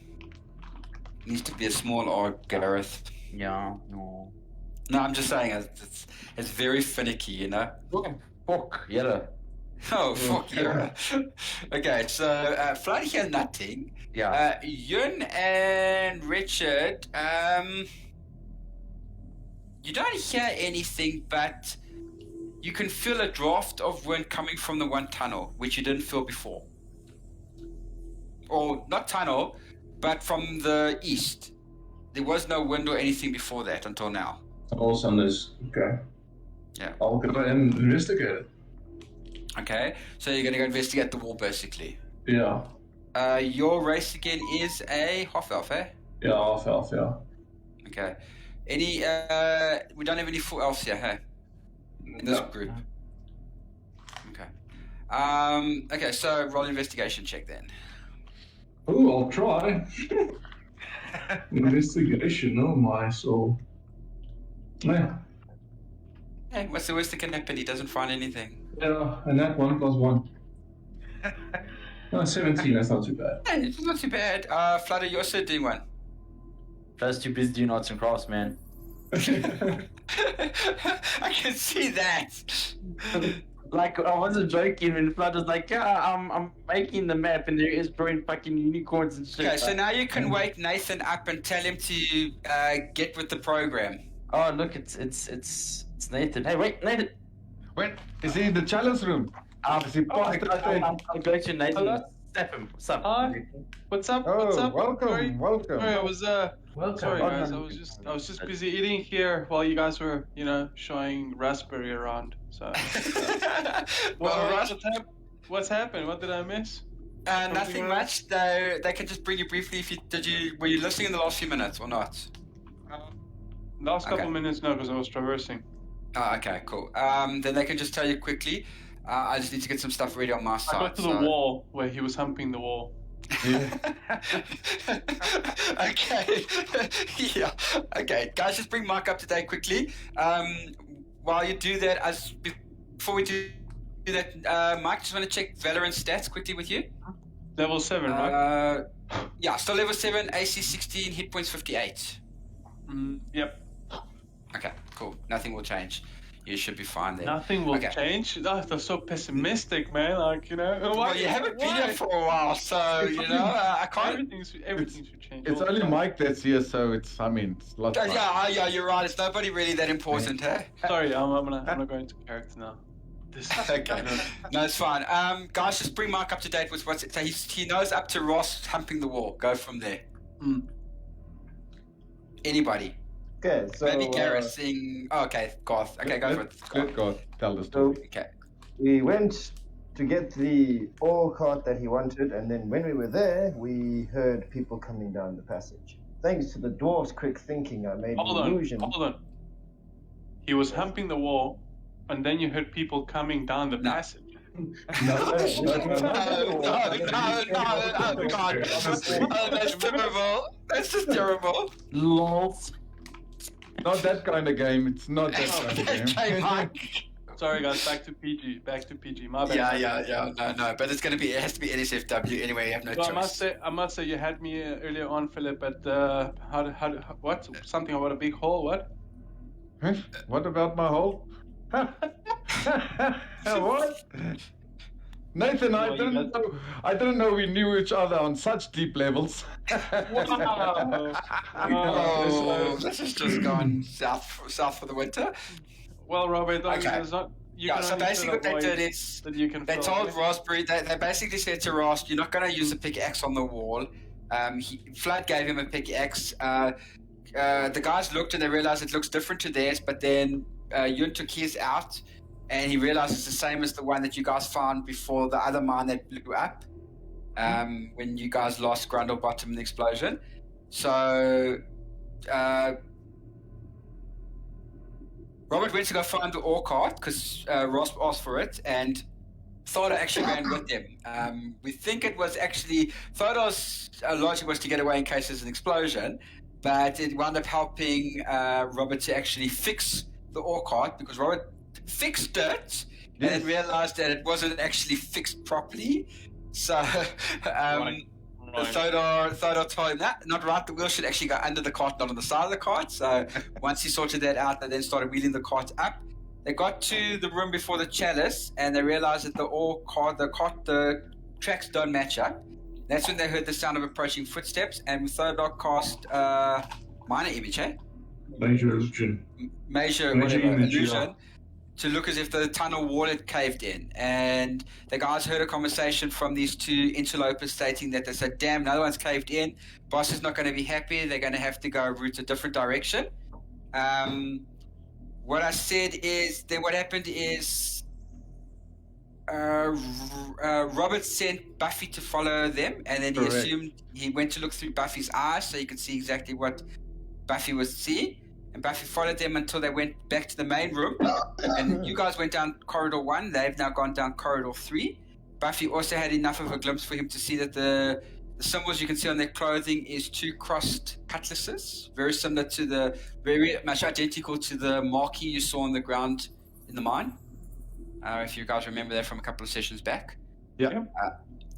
Needs to be a small orc, Gareth. Yeah, no. No, I'm just saying, it's very finicky, you know? Fuck, yeah. Oh, fuck yeah. Okay, so Flood hears nothing. Yeah. Yun and Richard, you don't hear anything, but you can feel a draft of wind coming from the one tunnel, which you didn't feel before. Or not tunnel, but from the east. There was no wind or anything before that until now. Also on this. Okay. Yeah. I'll go and investigate it. Okay, so you're gonna go investigate the wall, basically. Yeah. Your race again is a half elf, eh? Yeah, half elf, yeah. Okay. Any? We don't have any full elves here, hey? In this No. group. Okay. Okay, so roll investigation check then. Oh, I'll try. Investigation, oh my soul. Yeah. Hey, what's the worst that can happen? He doesn't find anything. Yeah, and that 1 + 1. No, 17, that's not too bad. Hey, it's not too bad. Flutter, you're also doing one. First two busy doing arts and crafts, man. I can see that. Like, I wasn't joking when Flood was like, yeah, I'm making the map and there is drawing fucking unicorns and shit. Okay, so now you can wake Nathan up and tell him to get with the program. Oh, look, it's Nathan. Hey, wait, Nathan. Wait, is he in the challenge room? Is he past the thing? I'll go to Nathan. Hello? Step him. What's up? Hi. What's up? Oh, What's up? welcome, Sorry. welcome. Sorry, I was Welcome. sorry guys. Oh, I was just busy eating here while you guys were, showing Raspberry around. So what's happened? What did I miss? Nothing wrong? much. They can just bring you briefly. Were you listening in the last few minutes or not? Last couple Okay. minutes, no, because I was traversing. Oh, okay, cool. Then they can just tell you quickly. I just need to get some stuff ready on my I side. got to the wall where he was humping the wall. Okay. Yeah. Okay, guys, just bring Mark up to date quickly. While you do that, before we do that, Mike, just want to check Valorant stats quickly with you. Level 7, right? Yeah, still level 7, AC 16, hit points 58. Yep. Okay, cool. Nothing will change. You should be fine there. Nothing will Okay. change. Oh, they're so pessimistic, man. Like, you know. Well, you haven't been here for a while, so you know I can't. Everything should change. It's all the only time. Mike that's here, so it's lots of Yeah, you're right. It's nobody really that important, hey? Sorry, I'm gonna go into character now. This is Okay. No, it's fine. Guys, just bring Mark up to date with what's it. So he knows up to Ross humping the wall. Go from there. Anybody? Okay, so Maybe Gareth saying. Oh, okay, Garth. Okay, go for it. Let God tell the so story. Okay. we went to get the ore cart that he wanted, and then when we were there, we heard people coming down the passage. Thanks to the dwarf's quick thinking, I made Hold an on, illusion. hold on. He was humping the wall, and then you heard people coming down the passage. No, God. Oh, that's terrible. That's just terrible. Lols. Not that kind of game. It's not that kind of Okay, game. Mike. Sorry, guys. Back to PG. My bad. Yeah. No, but it has to be NSFW anyway. You have no So choice. I must say, you had me earlier on, Philip. At what? Something about a big hole. What? Huh? What about my hole? What? Nathan, I didn't know we knew each other on such deep levels. Oh, this has just gone south for the winter. Well, Robert, Okay. there's not. You Yeah, can so only basically what they avoid did is that you can. they fill told it. Raspberry, they basically said to Ross, you're not going to use a pickaxe on the wall. Flood gave him a pickaxe. The guys looked and they realized it looks different to theirs, but then Yun took his out and he realized it's the same as the one that you guys found before the other mine that blew up when you guys lost Grundle Bottom in the explosion. So Robert went to go find the ore cart because Ross asked for it, and Thodor actually ran with them. We think it was actually Thodor's logic was to get away in case there's an explosion, but it wound up helping Robert to actually fix the ore cart because Robert fixed it and then realized that it wasn't actually fixed properly. So Thodor told him that, not right, the wheel should actually go under the cart, not on the side of the cart. So once he sorted that out, they then started wheeling the cart up. They got to the room before the chalice and they realized that the tracks don't match up. That's when they heard the sound of approaching footsteps, and Thodor cast minor image, Major illusion. Major Major image, illusion, yeah. to look as if the tunnel wall had caved in. And the guys heard a conversation from these two interlopers stating that they said, damn, another one's caved in. Boss is not going to be happy. They're going to have to go route a different direction. What I said is, then what happened is Robert sent Buffy to follow them, and then Correct. he assumed he went to look through Buffy's eyes so you could see exactly what Buffy was seeing. And Buffy followed them until they went back to the main room. And you guys went down corridor 1. They've now gone down corridor 3. Buffy also had enough of a glimpse for him to see that the symbols you can see on their clothing is 2 crossed cutlasses, very similar to very much identical to the marquee you saw on the ground in the mine. If you guys remember that from a couple of sessions back. Yeah.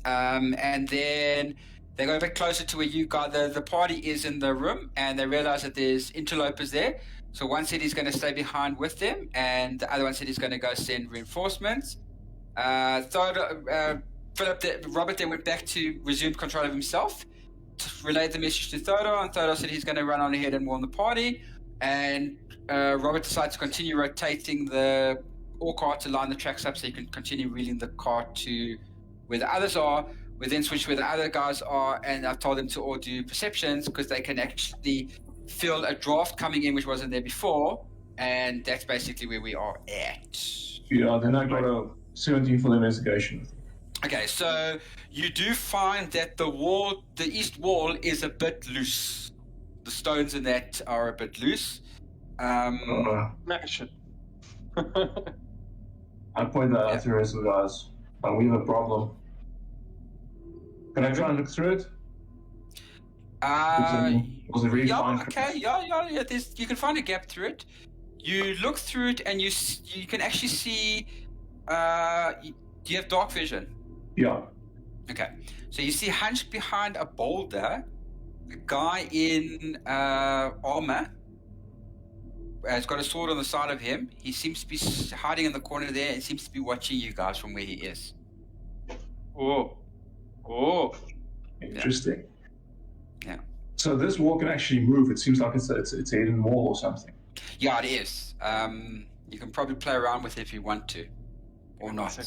And then they go a bit closer to where you got the party is in the room, and they realize that there's interlopers there. So one said he's going to stay behind with them, and the other one said he's going to go send reinforcements. Robert then went back to resume control of himself, relayed the message to Thodor, and Thodor said he's going to run on ahead and warn the party. And Robert decided to continue rotating the ore cart to line the tracks up so he can continue wheeling the cart to where the others are. We then switch where the other guys are, and I told them to all do perceptions because they can actually feel a draft coming in which wasn't there before, and that's basically where we are at. Yeah, then I got a 17 for the investigation. Okay, so you do find that the east wall is a bit loose. The stones in that are a bit loose. Smash it. I point that out to the rest of the guys. We have a problem. Can I try and look through it? Was it really fine? Okay, yeah. You can find a gap through it. You look through it, and you can actually see. Do you have dark vision? Yeah. Okay, so you see hunched behind a boulder, a guy in armor has got a sword on the side of him. He seems to be hiding in the corner there and seems to be watching you guys from where he is. Oh. Oh. Interesting. Yeah. So this wall can actually move. It seems like it's a hidden wall or something. Yeah, it is. You can probably play around with it if you want to, or not.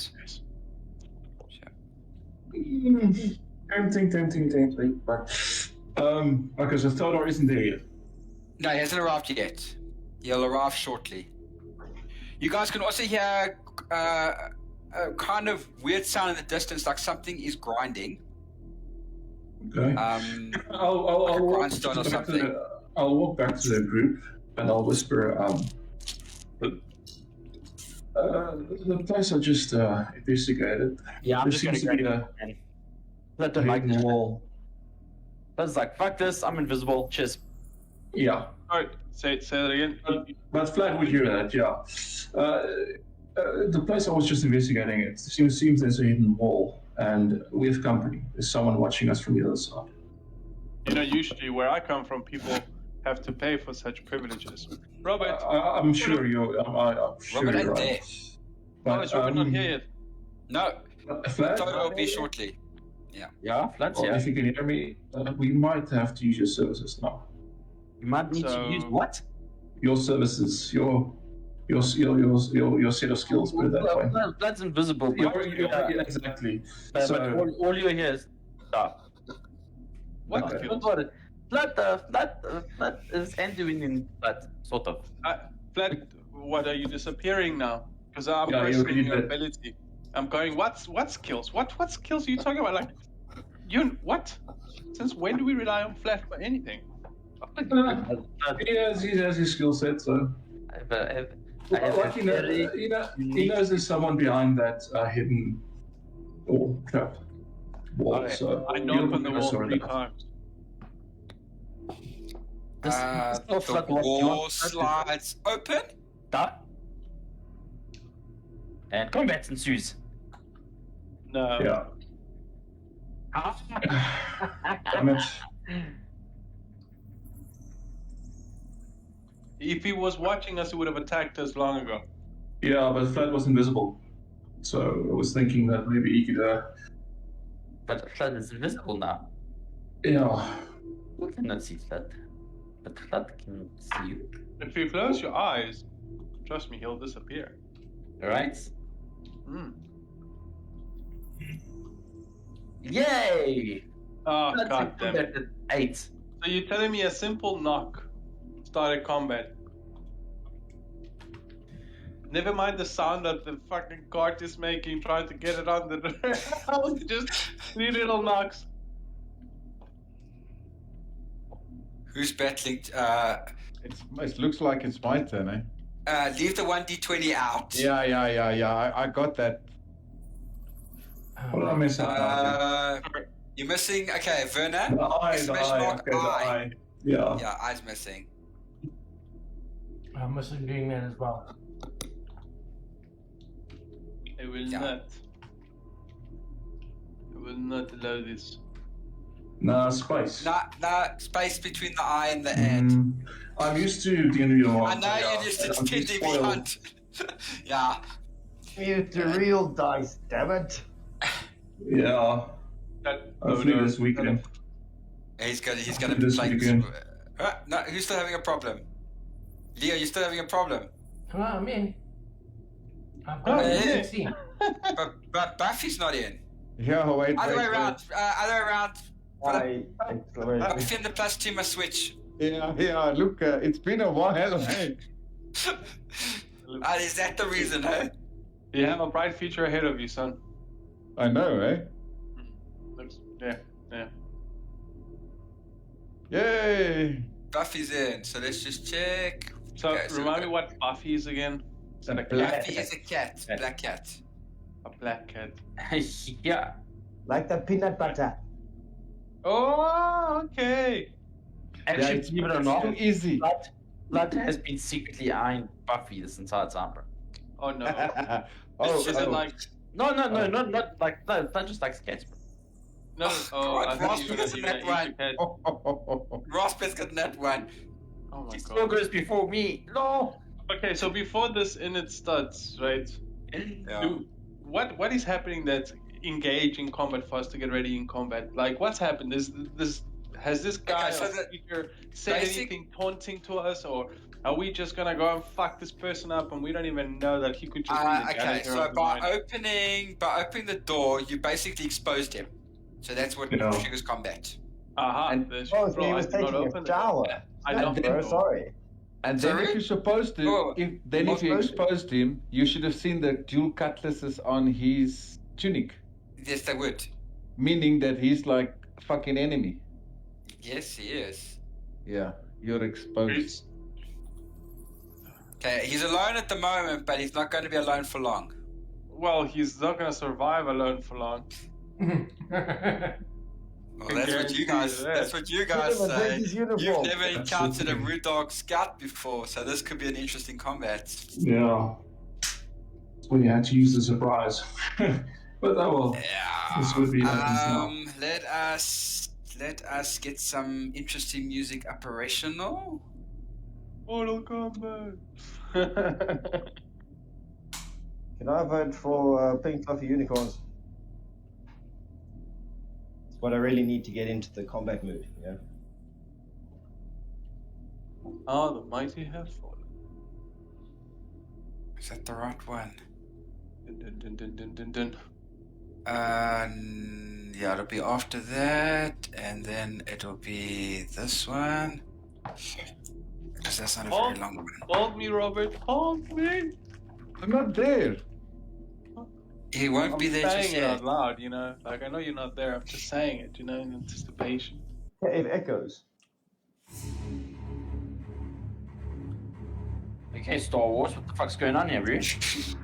Tempting. But okay, so Theodore isn't there yet. No, he hasn't arrived yet. He'll arrive shortly. You guys can also hear a kind of weird sound in the distance, like something is grinding. Okay. Like a grindstone or something. I'll walk back to the group and I'll whisper. The place I just investigated. Yeah, I'm There just gonna seems to be grab a it. Let them like hidden this. wall. That's like, fuck this, I'm invisible. Cheers. Yeah. Alright, say that again. But Flat would hear that, yeah. The place I was just investigating, it seems there's a hidden wall, and we have company. There's someone watching us from the other side. You know, usually where I come from, people have to pay for such privileges. Robert, I'm sure you're. I'm sure Robert you're ain't there. right. oh, is Robert not here yet? No, Flat, Toto will be shortly. Yeah, that's well, yeah. if you can hear me, we might have to use your services now. You might need So- to use what? Your services, your set of skills. Put it that way. Well, that's invisible. But, Yeah, exactly. but So all you hear is stop. What Okay. skills? Flat is ending in that sort of. Flat, what are you disappearing now? Because I'm Yeah, you're questioning really your bad. ability. I'm going, what skills? What skills are you talking about? Like, what? Since when do we rely on Flat for anything? he has his skill set. So like, he knows there's someone behind that hidden or trap wall. Okay. So I knock on the you'll wall sort 3 it out. times. The wall slides open. Stop. And combat ensues. No. Yeah. Damn it. If he was watching us, he would have attacked us long ago. Yeah, but Flat was invisible. So I was thinking that maybe he could. But Flat is invisible now. Yeah. You cannot see Flat. But Flat can see you. If you close your eyes, trust me, he'll disappear. Alright? Hmm. Yay! Oh, Flat's god in damn it. combat at 8. So you're telling me a simple knock started combat? Never mind the sound that the fucking cart is making trying to get it on the ground. Just 3 little knocks. Who's battling? It looks like it's my turn, eh? Leave the 1d20 out. Yeah. I got that. What did I miss out? You're missing. Okay, Verna. The eye, Exclamation mark, okay, the eye. eye. Yeah. Yeah, eyes missing. I must be doing that as well. I will Yeah. not. I will not allow this. Nah, space. No, space between the eye and the and. I'm used to D&D. I know you're used to I'm D&D spoiled. Beyond. Yeah. Use the real dice, damn it. Yeah. That, Hopefully this weekend. He's gonna be This playing. weekend. No, who's still having a problem? Leo, you're still having a problem. Come on, I'm in. I've got Oh, yeah. 16. But Buffy's not in. Yeah, wait. Other way around. I Buffy and the +2 must switch. Yeah, look, it's been a while, hey? Is that the reason, huh? You have a bright future ahead of you, son. I know, eh? Looks, yeah. Yay! Buffy's in, so let's just check. So Okay, so remind we me what Buffy is again. Is that a black? Buffy is a cat, black cat. A black cat. Yeah. Like the peanut butter. Oh, okay. Actually, it's believe it or so not, easy. Blood has been secretly eyeing Buffy this entire time, bro. Oh no. Oh, Is it like No, not like no, not just like sketch, bro. no? Oh, God, I thought you were Ross gonna because do of that. that one. Rossbear's got that one. Oh my He god. still goes before me. No. Okay, so before this init starts, right? Yeah. What is happening that engage in combat for us to get ready in combat? Like, what's happened? Has this guy so or the speaker said basic- anything taunting to us, or are we just gonna go and fuck this person up and we don't even know that he could just be the okay, janitor so of the by mine? opening the door, you basically exposed him. So that's what Yeah. triggers combat. Aha, And- there's Oh, so bro, he I was did not taking open a the door. shower. I I'm don't so know. sorry. And then Sorry? if you're supposed to, Oh, if Not you supposed to. exposed him, you should have seen the dual cutlasses on his tunic, Yes, they would. meaning that he's like fucking enemy. Yes, he is. Yeah, you're exposed. Okay, he's alone at the moment, but he's not going to be alone for long. Well, he's not gonna survive alone for long. Well, that's what you guys. Guarantee That's what you guys Should've say. addressed his You've uniform. never That's encountered a the thing. Rude Dog Scout before, so this could be an interesting combat. Yeah. When you had to use the surprise. But oh well. Yeah. This would be happens now. Let us get some interesting music operational. Mortal Kombat. Can I vote for pink fluffy unicorns? It's what I really need to get into the combat mood. Yeah. Oh, the mighty have fallen. Is that the right one? Dun, dun, dun, dun, dun, dun, dun. Yeah, it'll be after that, and then it'll be this one. Because that's not a very long one. Hold me, Robert. Hold me. I'm not there. He won't I'm be there just saying it out yet. loud, you know. Like, I know you're not there. I'm just saying it, you know, in anticipation. Yeah, it echoes. Okay, Star Wars, what the fuck's going on here, Rich?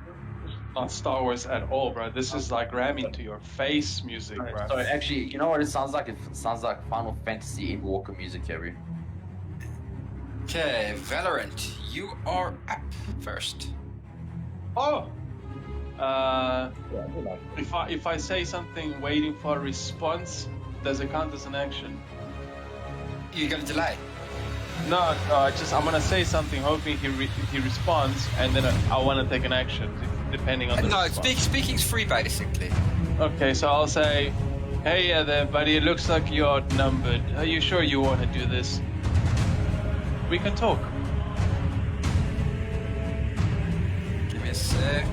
Not Star Wars at all, bro. This is like ramming to your face music, bro. So actually, you know what it sounds like? It sounds like Final Fantasy Endwalker music, Harry. Okay, Valorant, you are up first. Oh! Yeah, I do like it. If I say something waiting for a response, does it count as an action? You're gonna delay. No, I'm gonna say something, hoping he responds, and then I want to take an action, depending on the No, response. speaking's free basically. Okay, so I'll say, hey there, buddy, it looks like you're outnumbered. Are you sure you want to do this? We can talk. Give me a sec.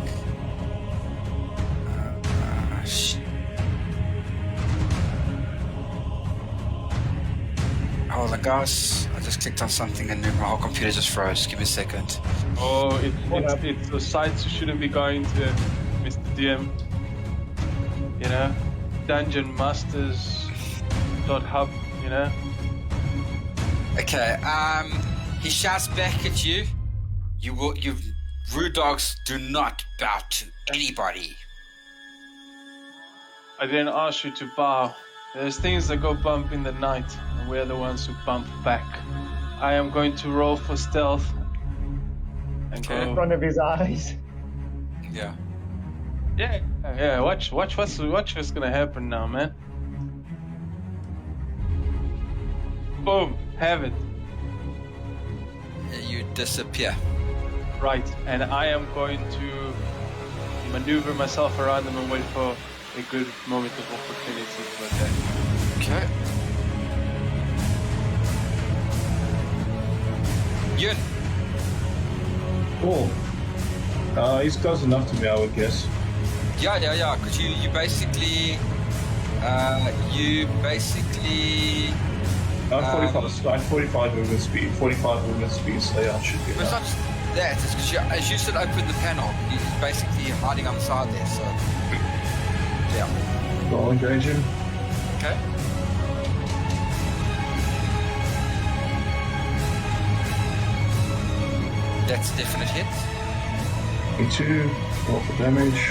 Hold on, guys. I just clicked on something and then my whole computer just froze. Give me a second. Oh, it's the sites you shouldn't be going to, Mr. DM. You know, dungeonmasters.hub, you know? Okay, he shouts back at you. You rude dogs do not bow to anybody. I didn't ask you to bow. There's things that go bump in the night, and we're the ones who bump back. I am going to roll for stealth. And Okay. In go. front of his eyes. Yeah. Yeah. Watch what's gonna happen now, man. Boom. Have it. You disappear. Right. And I am going to maneuver myself around them and wait for a good moment of opportunity to attack. Okay. Yun. Cool. He's close enough to me, I would guess. Yeah. Because you basically. I have 45 movement speed. 45 movement speed, so yeah, I should be But it's not enough. just that. It's because as you still open the panel, he's basically hiding on the side there. So. Yeah. I'll engage him. Okay. That's a definite hit. Me too. Roll for damage.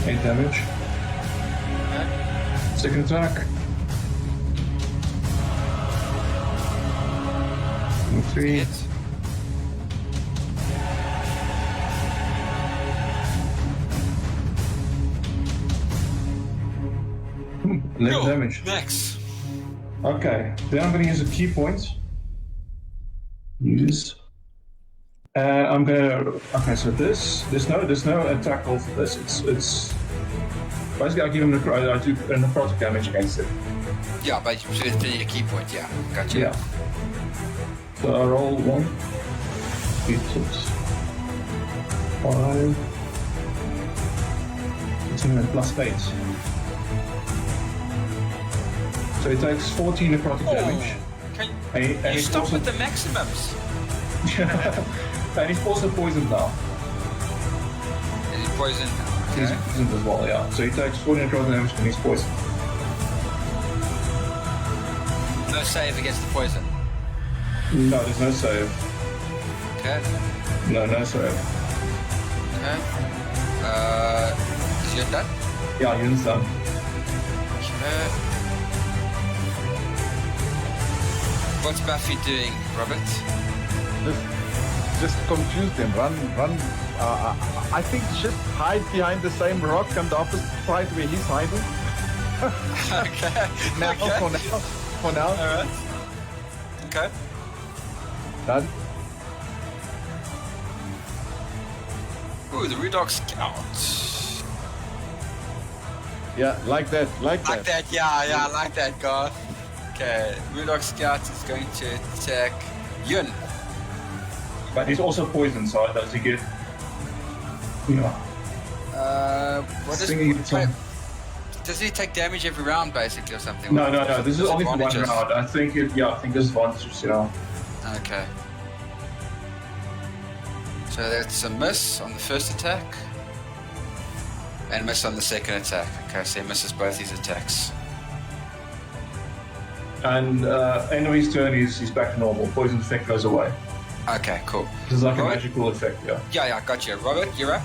Eight damage. Second attack. And 3. Hit. 11 Cool. damage. Next. Okay, then I'm going to use a key point. Use. I'm gonna. Okay, so there's no attack roll for this. It's basically I give him I do a necrotic damage against it. Yeah, but you need a key point. Yeah, gotcha. Yeah. So I roll 1, 3, 6, 5. It's a plus 8. So it takes 14 necrotic damage. Can And you he's stop also, with the maximums? and he's also poisoned now. Is he poisoned? He's Okay. poisoned as well, yeah. So he takes 14 necrotic damage and he's poisoned. No save against the poison. No, there's no save. Okay. No save. Okay. Is your done? Yeah, Yun's done. Okay. What's Buffy doing, Robert? Just confuse them. Run. I think just hide behind the same rock on the opposite side where he's hiding. Okay. Now, Okay. for now. Alright. Okay. Done. Ooh, the Rudok Scout. Yeah, like that. Like that, yeah, I like that, God. Okay, Rudok Scout is going to attack Yun. But he's also poisoned, so does he get... Yeah. What is... Singing song. Does he take damage every round, basically, or something? No. This is only for one Disadvantages? round. I think this advantages, yeah. Okay. So that's a miss on the first attack. And miss on the second attack. Okay, so he misses both these attacks. And end of his turn, he's back to normal. Poison effect goes away. Okay, cool. This is like a Robert? magical effect, yeah. Yeah, gotcha. Robert, you're up?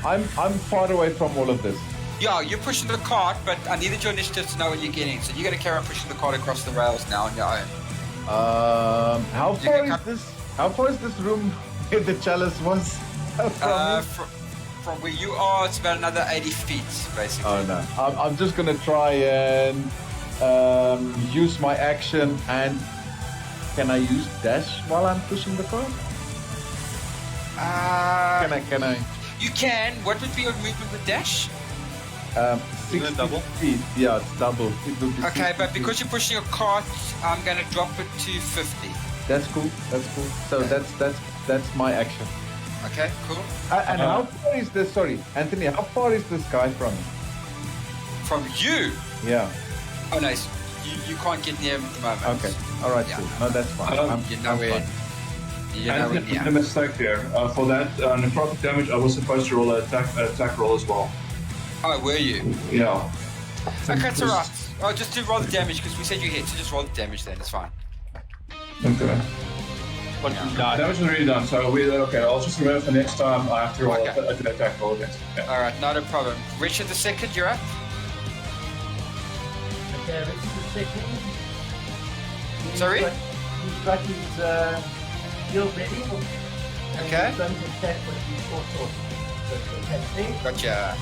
I'm far away from all of this. Yeah, you're pushing the cart, but I needed your initiative to know what you're getting. So you're going to carry on pushing the cart across the rails now on your own. How You far can is cut- this? How far is this room where the chalice was from me? From where you are, it's about another 80 feet, basically. Oh no! I'm just gonna try and use my action. And can I use dash while I'm pushing the cart? Can I? You can. What would be your movement with dash? 60 double? feet. Yeah, it's double. It will be Okay, 60 but feet. because you're pushing your cart, I'm going to drop it to 50. That's cool. So that's my action. Okay, cool. And how far is this? Sorry, Anthony. How far is this guy from me? From you? Yeah. Oh, nice. You can't get near him at the moment. Okay. All right. Yeah. Cool. No, that's fine. You're nowhere. You're nowhere And a near. mistake here. For that necrotic damage, I was supposed to roll an attack roll as well. Oh, were you? Yeah. Okay, it's alright. Oh, just do roll the damage because we said you hit, so just roll the damage then. It's fine. Okay. But you die. Damage is already done, so okay. I'll just remember for next time I have to roll Okay. an attack roll against it. Yeah. Alright, not a problem. Richard the second, you're up. Okay, this is the second. Sorry? He's got his shield ready. And Okay. He's going to attack with his short sword. So it's okay thing. Gotcha.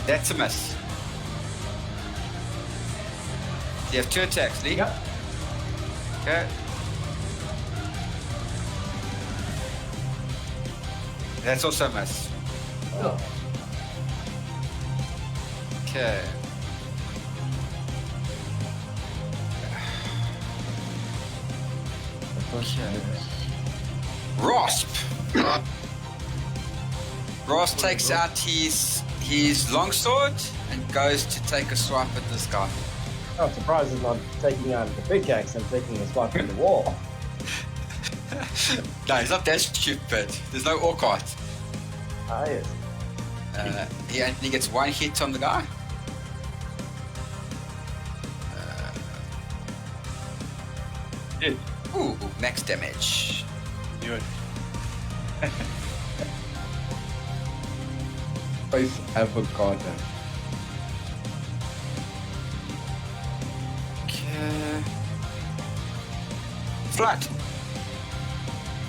That's a miss. You have 2 attacks, Lee? Yep. Okay. That's also a miss. Cool. Okay. Okay. Rasp. Rasp takes out his longsword and goes to take a swipe at this guy. I'm surprised he's not taking out the pickaxe and taking a swipe at the wall. No, he's not that stupid. There's no Orcart. Ah, yes. He gets 1 hit on the guy. Ooh, max damage. Knew it. Face avocado. Flat.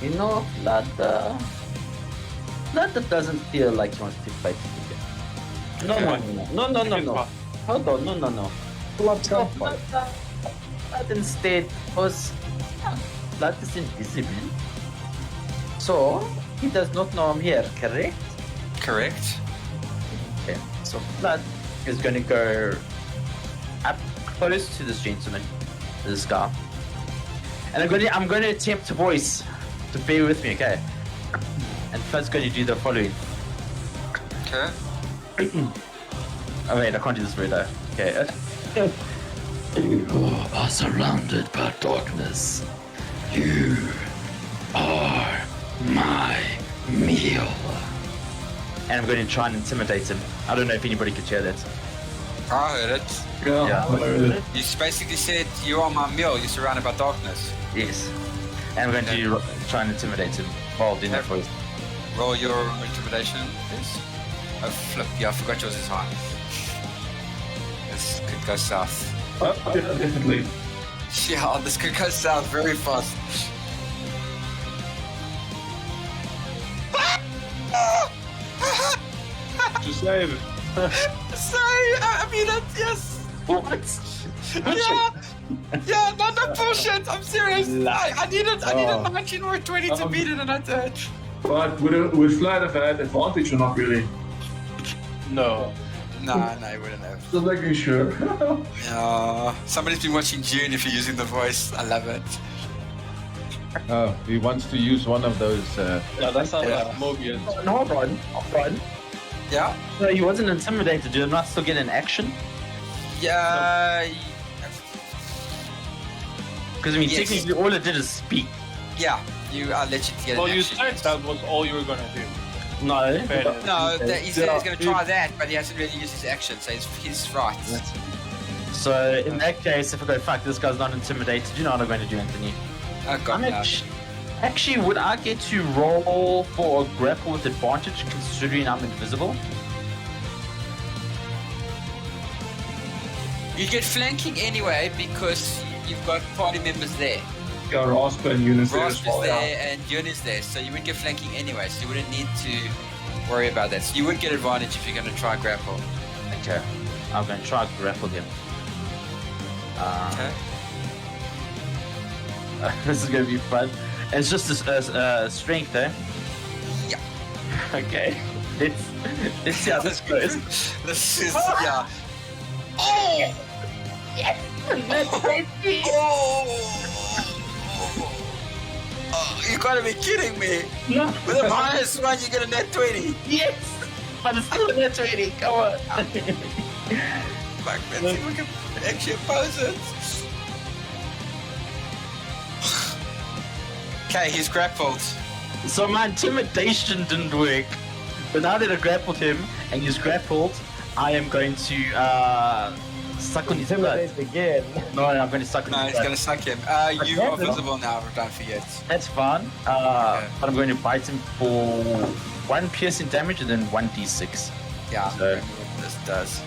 You know, Vlad doesn't feel like he wants to fight you. No. Hold on, no. Blood can't fight. Vlad instead was... Vlad is invisible. So, he does not know I'm here, correct? Correct. Okay, so Vlad is going to go up close to this gentleman, this guy. And I'm going to attempt to voice, to bear with me, okay? And Vlad's going to do the following. Okay. Oh wait, I can't do this very low. Okay. You are surrounded by darkness. You are my meal. And I'm going to try and intimidate him. I don't know if anybody could hear that. I heard it. Yeah. You basically said, you are my meal, you're surrounded by darkness. Yes. And I'm going to try and intimidate him while doing that voice. Roll your intimidation, please. Oh, flip. Yeah, I forgot yours is high. This could go south. Oh, yeah, definitely. Yeah, this could go south very fast. To save it. Sorry, I mean it, yes. What? Yeah, no bullshit. I'm serious. I needed 19 or 20 to beat it, and I did. But would Vlad have had advantage or not really? No. No, you wouldn't have. Just making sure. Yeah, somebody's been watching June if you're using the voice. I love it. Oh, he wants to use one of those. Yeah, that sounds like Mobius. No, hold on. Yeah? No, he wasn't intimidated. Did I not still get an action? Yeah. Because I mean, Yes. technically, all it did is speak. Yeah, I'll let you get Well, an you action. said that was all you were gonna do. No. Fair enough. No, he said he's going to try that, but he hasn't really used his action, so he's right. So in that case, if I go, fuck, this guy's not intimidated, you know what I'm going to do, Anthony? Oh, God, I'm no. actually, would I get to roll for a grapple with advantage considering I'm invisible? You get flanking anyway because you've got party members there. Got Raspa and Eunice there Rasp as is well. there and Yun is there, so you would get flanking anyway, so you wouldn't need to worry about that. So you would get advantage if you're going to try grapple. Okay. I'm going to try to grapple him. Okay. This is going to be fun. It's just a strength, eh? Yeah. Okay. Let's see how this goes. This is, yeah. Oh! Oh, you gotta be kidding me. No. With a -1, you get a net 20. Yes! But it's still a net 20. Come on. Fuck, let's see if we can actually oppose it. Okay, he's grappled. So my intimidation didn't work. But now that I grappled him and he's grappled, I am going to suck on his blood. Intimidate again. No, I'm going to suck on No, his he's blood. gonna suck him. You are visible now, don't forget. That's fine. But I'm going to bite him for 1 piercing damage and then 1d6. Yeah, So- this does.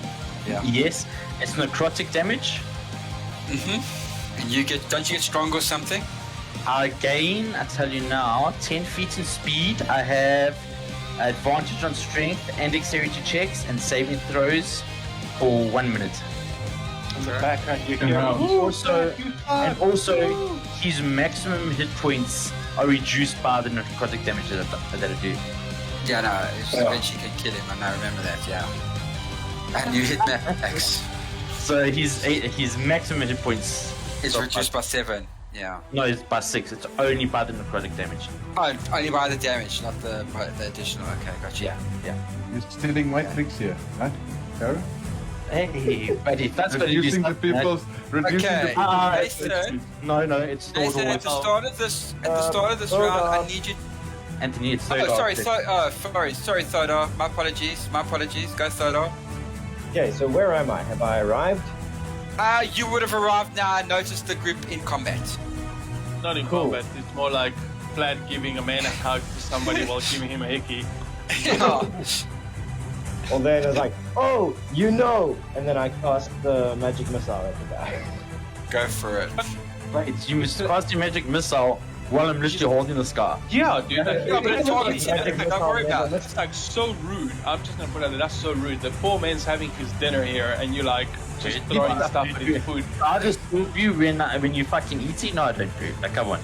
Yeah. Yes, it's necrotic damage. And you don't you get strong or something? I gain, I tell you now, 10 feet in speed. I have advantage on strength and dexterity checks and saving throws for 1 minute. On the backhand, you And hear. how? And also, his maximum hit points are reduced by the necrotic damage that I do. Yeah, no, eventually you can kill him, and I remember that, yeah. And you hit max. So his maximum hit points It's are reduced by 7, yeah. No, it's by 6. It's only by the necrotic damage. Oh, only by the damage, not the additional. Okay, gotcha. Yeah. You're stealing my tricks here, right? Karen? Hey, buddy, that's going to do Reducing the something. people's. Reducing Okay, the Nathan, No, it's third Nathan, at the order. start of this round, I need you. Anthony, it's third Oh, sorry, order. sorry, Thodor. My apologies. Go, Thodor. Okay, so where am I? Have I arrived? You would have arrived now and noticed the group in combat. Not in Cool. combat, it's more like Vlad giving a man a hug to somebody while giving him a hickey. Yeah. Well, then it's like, oh, you know, and then I cast the magic missile at the guy. Go for it. Wait, you must cast your magic missile while I'm literally holding the scar. Yeah, dude. No, but it's all easy. Don't worry about it. It's like so rude. I'm just gonna put it. That's so rude. The poor man's having his dinner here, and you like just throwing stuff at his food. I just swoop you when you fucking eat it. No, I don't do. Like, come on.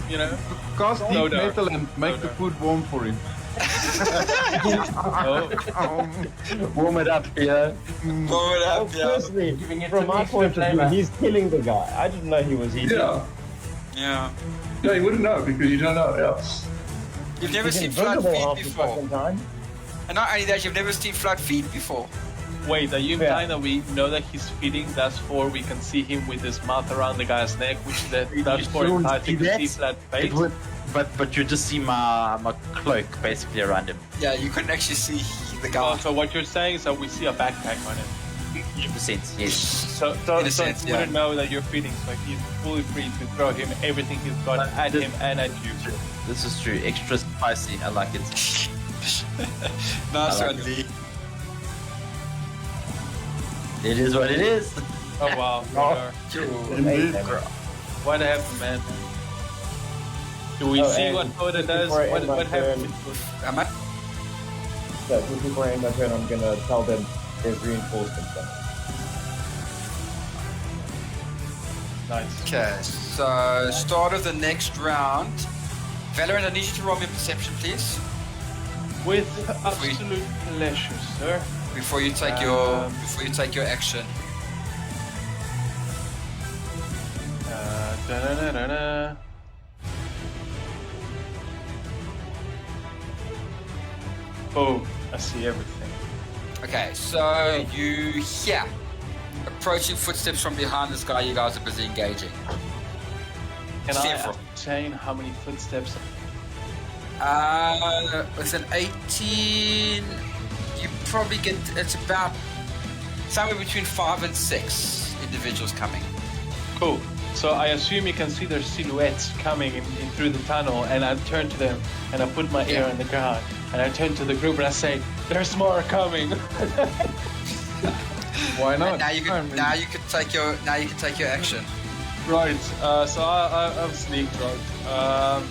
You know. Cast No, deep no. metal and make the food warm for him. Oh, Warm it up, yeah. Blow it up, yeah. Firstly, Giving it from some my extra point of view, flavour. he's killing the guy. I didn't know he was eating. Yeah. Yeah. No, you wouldn't know because you don't know. Yeah. You've never He's seen Flood invisible feed half the before. fucking time. And not only that, you've never seen Flood feed before. wait, are you Yeah. implying that we know that he's feeding? That's for we can see him with his mouth around the guy's neck, which that's for don't implied see you can that. see flat face. It would, but you just see my cloak basically around him. Yeah, you couldn't actually see the Oh, guy. so what you're saying is that we see a backpack on him. 100%, yes. So In a sense, you yeah. wouldn't know that you're feeding, so he's fully free to throw him everything he's got at him and at you. This is true. Extra spicy. I like it. Nice I like one, it. Lee. It is what it is. Oh wow, Radar. Indeed. What happened, man? Do we Oh, see and what Oda does? before I What, end my what happened? Am I? So just before I end my turn, I'm gonna tell them there's reinforcements coming. Nice. Okay, so start of the next round. Valorant, I need you to roll me a perception, please, With absolute pleasure, sir. before you take your action. Da-da-da-da-da. Oh, I see everything. Okay, so you hear approaching footsteps from behind this guy you guys are busy engaging. Can I Fearful. ascertain how many footsteps? With an 18, you probably get, it's about somewhere between 5 and 6 individuals coming. Cool. So I assume you can see their silhouettes coming in through the tunnel, and I turn to them and I put my ear on the ground and I turn to the group and I say, "There's more coming." Why not? And now you can take your action. Right. So I'm sneaked right.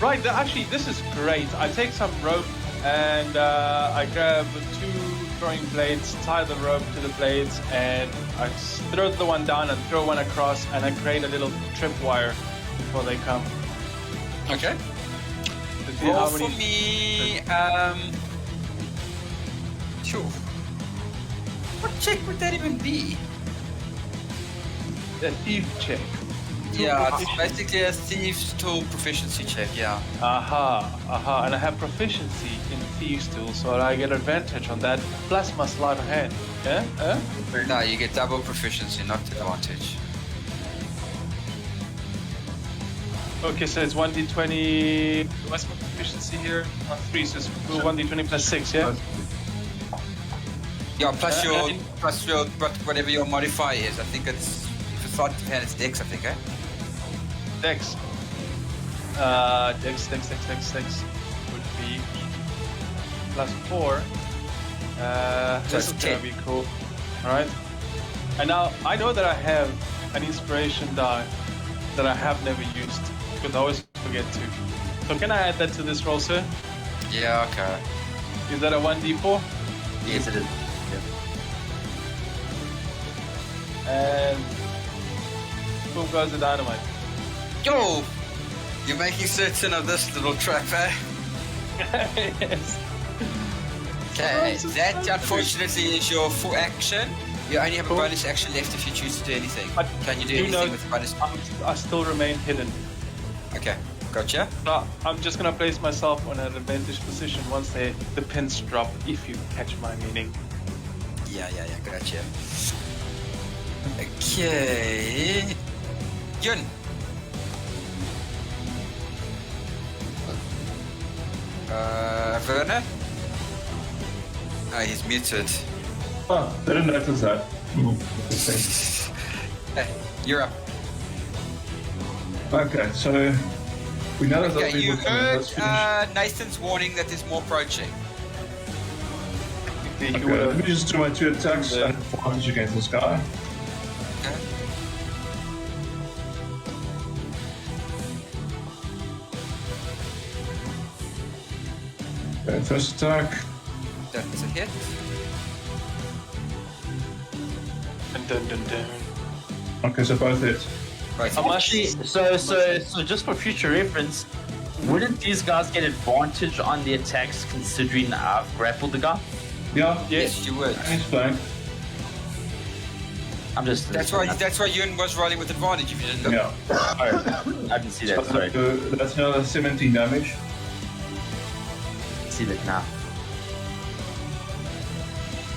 Right. Actually, this is great. I take some rope and I grab 2 throwing blades, tie the rope to the blades, and I throw the one down and throw one across, and I create a little tripwire before they come. Okay. To see Roll how for many. me. Sure. What check would that even be? A thief check. Yeah, it's basically a thieves tool proficiency check. Yeah. Aha. And I have proficiency in thieves tool, so I get advantage on that, plus my sleight of hand. Yeah? No, you get double proficiency, not advantage. Okay, so it's 1d20. What's my proficiency here? 3, so it's 1d20 plus 6, yeah? Yeah, plus your and- whatever your modifier is. I think it's if it's sleight of hand, it's Dex. I think, eh? Dex. Dex would be plus 4. So This it's is gonna 10. be cool. Alright. And now I know that I have an inspiration die that I have never used, because I always forget to. So can I add that to this roll, sir? Yeah. Okay. Is that a 1d4? Yes, it is. And boom goes the dynamite. Yo, you're making certain of this little trap, eh? Yes. Okay, This is that so unfortunately is your full action. You only have a Cool. bonus action left if you choose to do anything. But Can you do you know- anything with bonus? I still remain hidden. Okay, gotcha. So I'm just gonna place myself on an advantage position once the pins drop, if you catch my meaning. Yeah, gotcha. Okay. Yun. Werner? He's muted. Oh, didn't notice that. Hey, you're up. Okay, so we know that Okay, those you people coming. heard Let's finish. Nathan's warning that there's more approaching. You Okay, would've- let me just do my 2 attacks Yeah. and advantage against this guy. Okay, first attack. That's a hit. Dun, dun, dun, dun. Okay, so both hit. Right. How much? Actually, so just for future reference, wouldn't these guys get advantage on the attacks considering I've grappled the guy? Yeah. Yes, you would. And he's flanked. I'm just. That's why Ewan was rolling with advantage if you didn't look. Yeah. Oh, I didn't see that. Sorry. That's another 17 damage. See that now.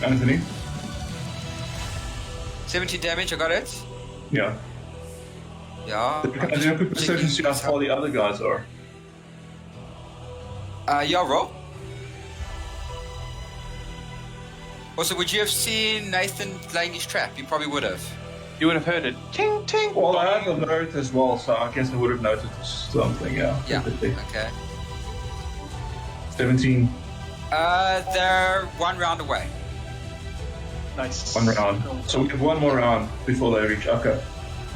Anthony? 17 damage, I got it. Yeah. Yeah. Can I do a quick perception see how far the other guys are? Yeah, roll. Also, would you have seen Nathan laying his trap? You probably would have. You would have heard it. Ting, ting. Well, I have alert as well, so I guess I would have noticed something, yeah. Yeah. Okay. 17, They're one round away. Nice. 1 round. So we have one more round before they reach. Okay.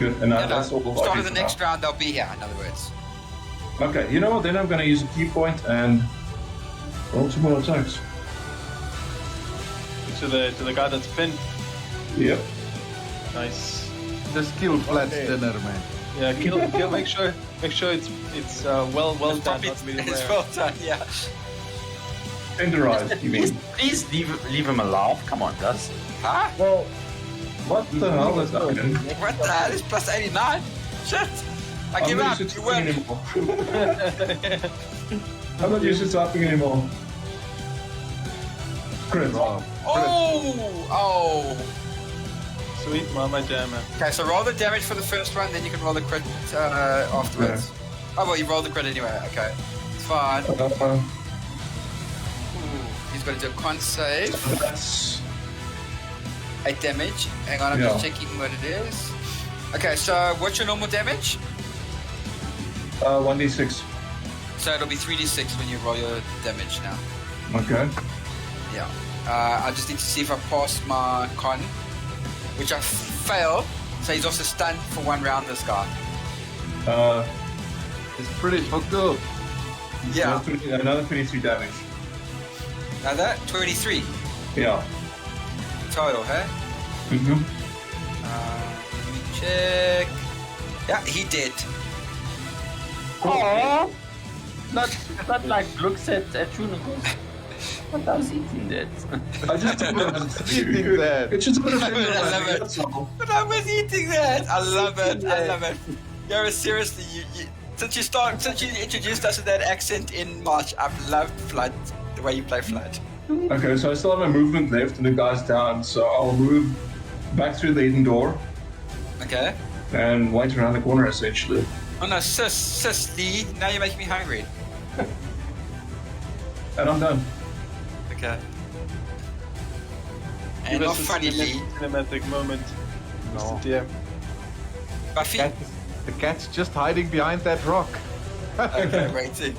Good. And that's all. Start I of do the for next now. round, they'll be here. In other words. Okay, you know what? Then I'm going to use a key point and roll 2 more attacks. To the guy that's pinned. Yep. Nice. Just kill Flat's dinner, man. Yeah, kill. Make sure it's well done. Not medium It's rare. well done. Yeah. Tenderized, you mean? Please leave him alive. Come on, guys. Huh? Well, What the hell is that? What the hell? It's plus 89. Shit. I give up. You win. Anymore. I'm not used to typing anymore. Crit. Oh. Sweet mama jammer. Okay, so roll the damage for the first one, then you can roll the crit afterwards. Oh well, you rolled the crit anyway. Okay, it's fine. Ooh, he's got to do a con save. That's 8 damage. Hang on, I'm just checking what it is. Okay, so what's your normal damage? 1d6. So it'll be 3d6 when you roll your damage now. Okay. Yeah. I just need to see if I pass my con, which I failed. So he's also stunned for 1 round, this guy. It's pretty fucked up. Yeah. Another 23 damage. Another 23 Yeah. total, hey? Mm-hmm. Let me check. Yeah, he did. Oh, not like looks at you and goes, "What I was eating that." I just Eating that. It's just a bit of I love it. that's all. But I was eating that. I love it. I love it. Yo, seriously, you since you introduced us with that accent in March, I've loved Flood, the way you play Flood. Okay, so I still have my movement left and the guy's down, so I'll move back through the hidden door Okay. and wait around the corner essentially. Oh no, sis, Lee, now you're making me hungry. And I'm done. Okay. And Give not us a funny, Lee. cinematic moment. No. Mr. DM. Buffy. The cat's just hiding behind that rock. Okay, waiting.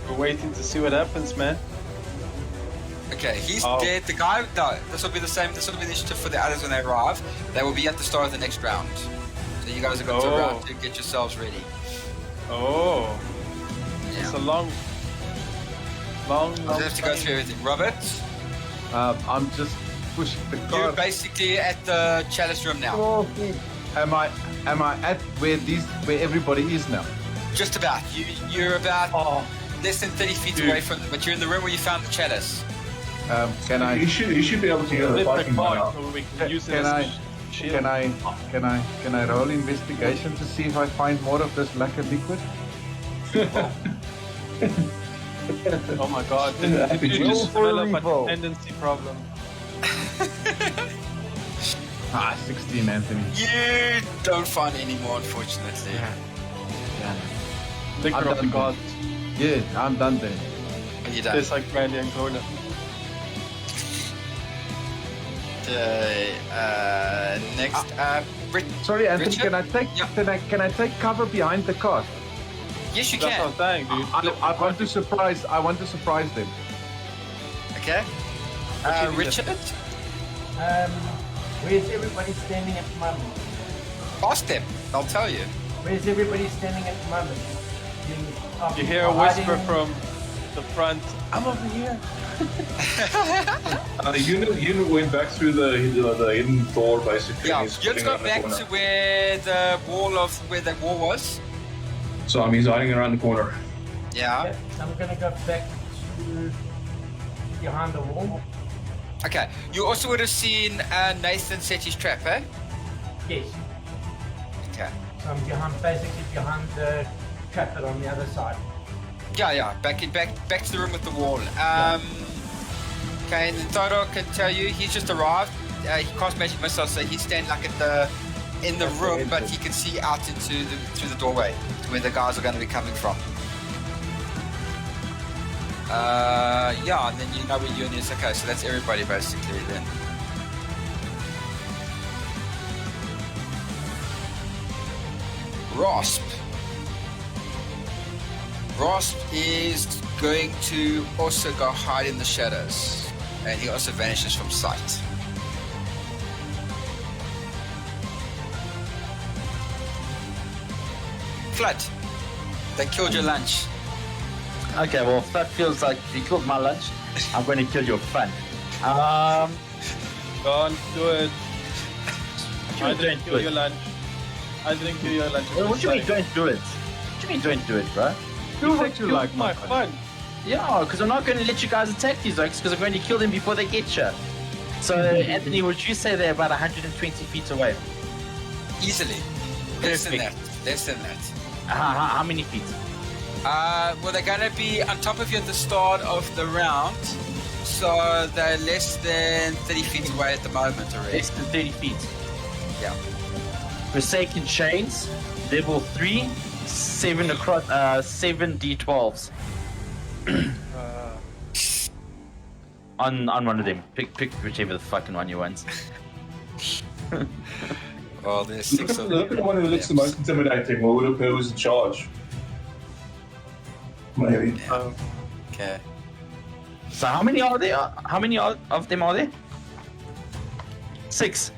We're waiting to see what happens, man. Okay, he's Oh. dead. The guy, no, this will be the same. This will be the initiative for the others when they arrive. They will be at the start of the next round. So you guys are going to Oh. round to get yourselves ready. Oh, it's a Yeah. long. I'll have to go through everything. Robert, I'm just pushing the you're car. basically at the chalice room now. oh, okay. Am I at where everybody is now? Just about. You're about less than 30 feet away from them, but you're in the room where you found the chalice. Can I You should be able to hear the Lift fighting the by car now. so we can use it can as I a shield. can I roll investigation to see if I find more of this lacquer liquid? Oh my god, did you Roll just for develop a revolt. dependency problem? 16, Anthony. You don't find any more, unfortunately. Liquor I'm of the done. gods. Yeah, I'm done then. And you're done. Tastes like brandy and cola. Okay, next up, Sorry, Anthony. Richard? Can I take Yeah. can I take cover behind the car? yes, you That's what can. I'm saying, dude. I want to surprise them. Okay. you do Richard, Where's everybody standing at the moment? ask them. They'll tell you. Where's everybody standing at the moment? You hear a whisper from the front. I'm over here. Unit went back through the hidden door basically. Yeah, He's Yun's sitting got around the back corner. to where the wall was. So he's hiding around the corner. Yeah. Okay, so I'm gonna go back to behind the wall. Okay. You also would have seen Nathan set his trap, eh? Yes. Okay. So I'm basically behind the trap but on the other side. Yeah. Back to the room with the wall. Okay, and then Thodor can tell you he's just arrived. He casts magic missiles, so he's standing like in the room, but he can see out through the doorway to where the guys are going to be coming from. And then you know where Yun is. Okay, so that's everybody basically then. Rosp is going to also go hide in the shadows, and he also vanishes from sight. Flood, they killed your lunch. Okay, well, if that feels like you killed my lunch, I'm going to kill your fun. Don't do it. I Don't didn't do kill it. your lunch. I didn't kill your lunch. Well, what do you mean don't do it? What do you mean don't do it, bro? You like my fun. Yeah, because I'm not going to let you guys attack these oaks because I'm going to kill them before they get you. So, Anthony, would you say they're about 120 feet away? Easily. Less than Perfect. that. Less than that. How many feet? Well, they're going to be on top of you at the start of the round, so they're less than 30 feet away at the moment already. Less than 30 feet. Yeah. Forsaken Chains, level 3, 7 across, 7 D12s. On one of them. Pick whichever the fucking one you want. Well, there's 6 of Look at the one who looks the most intimidating. What would have who was in charge? Maybe. Okay. So how many are there? How many of them are there? 6.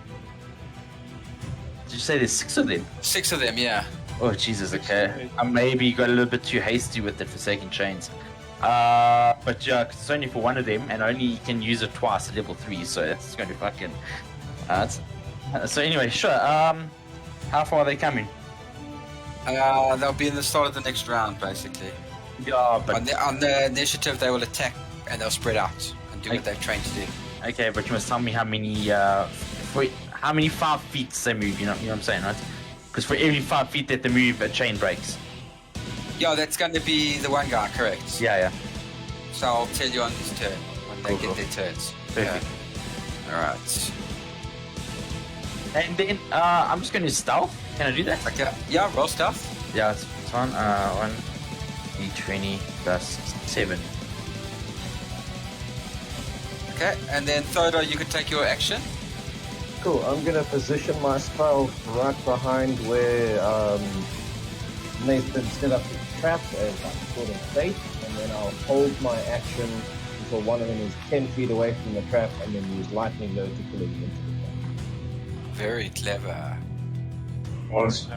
Did you say there's 6 of them? 6 of them, yeah. Oh Jesus, okay. I maybe got a little bit too hasty with the Forsaken Chains. But yeah, 'cause it's only for one of them, and only you can use it twice at level 3, so it's going to be fucking... so anyway, sure. How far are they coming? They'll be in the start of the next round, basically. Yeah, but... On the initiative, they will attack and they'll spread out and do what they've trained to do. Okay, but you must tell me how many, how many 5 feet they move, you know what I'm saying, right? Because for every 5 feet that they move, a chain breaks. Yeah, that's going to be the one guy, correct? Yeah. So I'll tell you on his turn when they Cool. get their turns. Perfect. Okay. Alright. And then, I'm just going to stealth. Can I do that? Okay. Yeah, roll stuff. Yeah, it's fine. 1 D20 plus 7. Okay, and then Thodor, you can take your action. Cool. I'm gonna position my spell right behind where Nathan set up his trap as like sort of bait, and then I'll hold my action until one of them is 10 feet away from the trap, and then use lightning load to pull him into the trap. Very clever. Honest.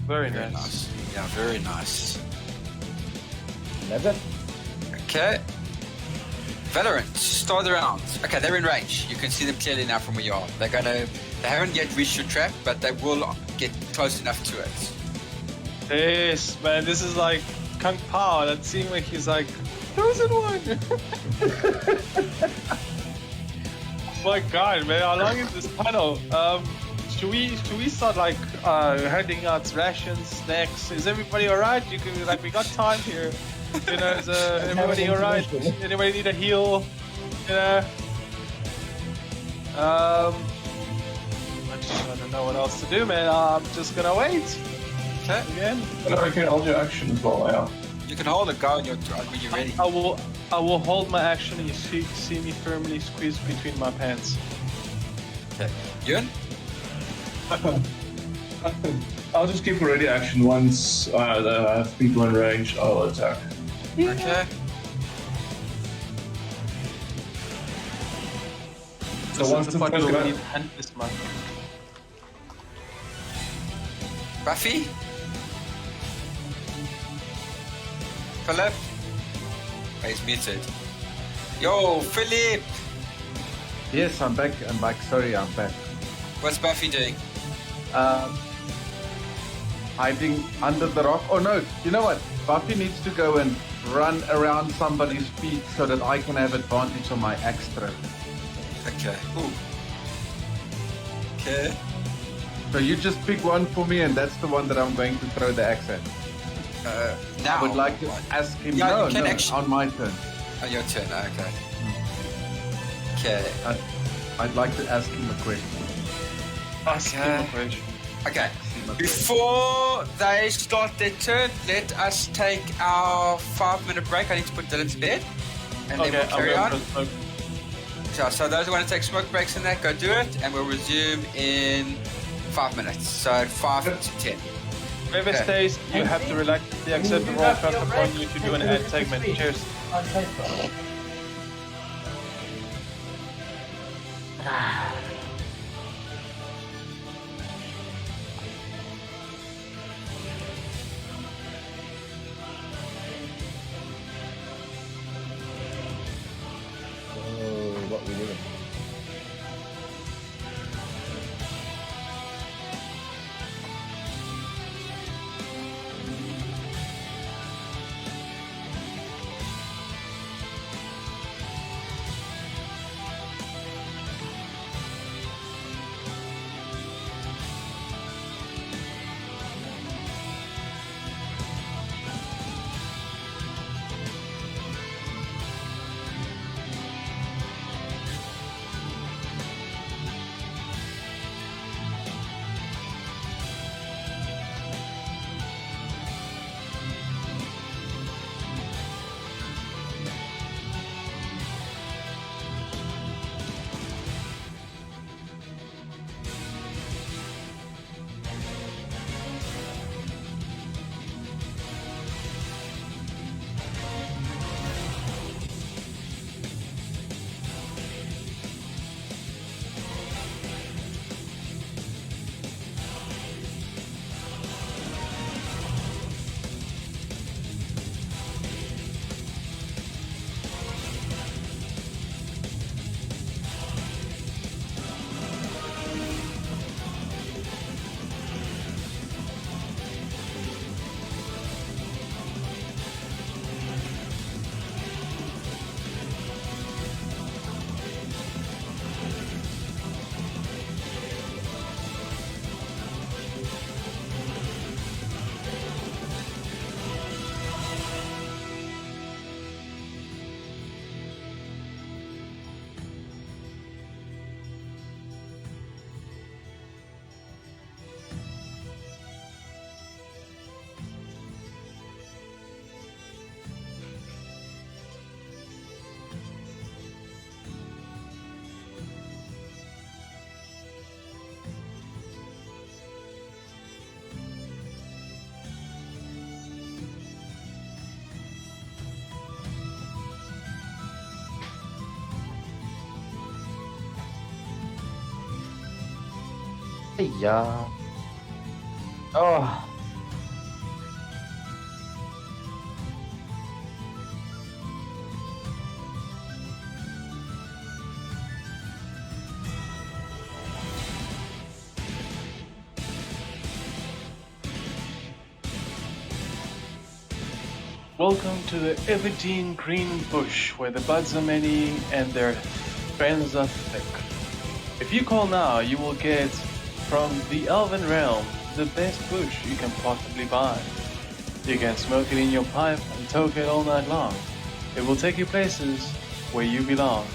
Very Very nice. nice. Yeah, very nice. And that's it. Okay. Valorant, start the round. Okay, they're in range. You can see them clearly now from where you are. They haven't yet reached your trap, but they will get close enough to it. This, man, this is like Kung Pao. That seemed like he's like, chosen one. My God, man, how long is this panel? Should we start like handing out rations, snacks? Is everybody alright? You can we got time here. You know, is everybody alright? Anybody need a heal? You know? I don't know what else to do, man. I'm just gonna wait. Okay. Again. And I can hold your action as well, yeah. You can hold a go when you're ready. I will hold my action and you see me firmly squeezed between my pants. Okay. Yun? I'll just keep a ready action once I have people in range, I'll attack. Okay. So once the first guy... Hand this man. Buffy? Philip? Oh, he's muted. Yo, Philip! Yes, I'm back. Sorry, I'm back. What's Buffy doing? Hiding under the rock. Oh no, you know what? Buffy needs to go and run around somebody's feet so that I can have advantage on my axe throw. Okay. Ooh. Okay. So you just pick one for me, and that's the one that I'm going to throw the axe at. Now. I would like to ask him. Yeah, no, you can no, actually- on my turn. Oh, your turn. Okay. Okay. I'd like to ask him a question. Ask him a question. Okay. Before they start their turn, let us take our 5-minute break. I need to put Dylan to bed. And then we'll carry on. So those who want to take smoke breaks and that, go do it. And we'll resume in 5 minutes. So at 5 to 10. Whoever stays, you have to reluctantly accept the role cast upon you to do an ad segment. Cheers. On Facebook. What we doing? Yeah. Oh. Welcome to the Everdeen Green Bush, where the buds are many and their friends are thick. If you call now, you will get from the Elven Realm the best bush you can possibly buy. You can smoke it in your pipe and toke it all night long. It will take you places where you belong.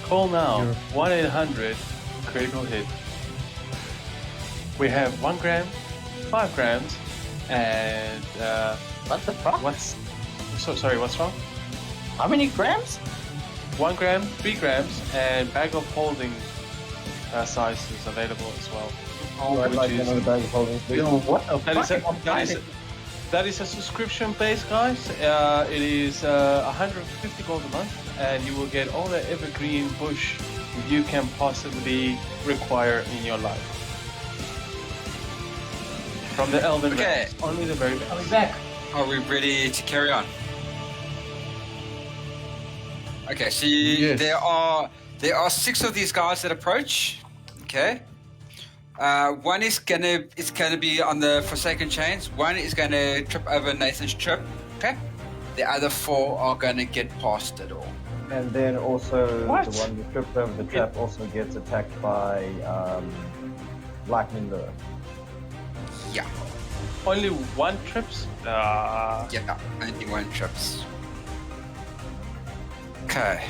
Call now, 1-800-CRITICAL-HIT. We have 1 gram, 5 grams, and What the fuck? Sorry, what's wrong? How many grams? 1 gram, 3 grams, and bag of holding sizes available as well. Oh, I'd like is- another bag of holdings, please. Yo, what the That fuck? that is a subscription base, guys. It is 150 gold a month, and you will get all the evergreen bush you can possibly require in your life. From the Elven Okay. Realms. Only the very best. I'll be back. Are we ready to carry on? Okay, so Yes. there are 6 of these guys that approach. Okay. One is gonna be on the Forsaken Chains. One is gonna trip over Nathan's trip. Okay. The other 4 are gonna get past it all. And then also What? the one who tripped over the trap also gets attacked by lightning lure. Yeah. Only one trips? Yeah. Only 1 trips. Okay.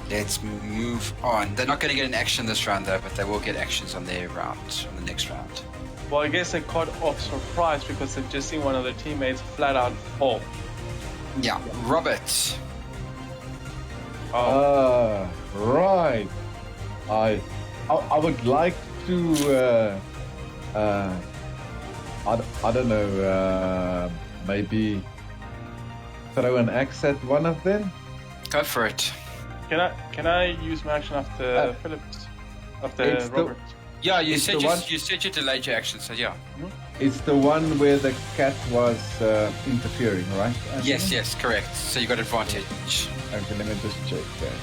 Let's move on. They're not going to get an action this round though, but they will get actions on their round, on the next round. Well, I guess they caught off surprise because they've just seen one of their teammates flat out fall. Yeah. Robert. Right. I would like to I don't know, maybe throw an axe at one of them. Go for it. Can I use my action after Phillips? After it's the- Robert? Yeah, you It's said the you, one- you said you delayed your action, so yeah. It's the one where the cat was interfering, right? Yes, correct. So you got advantage. Okay, let me just check that.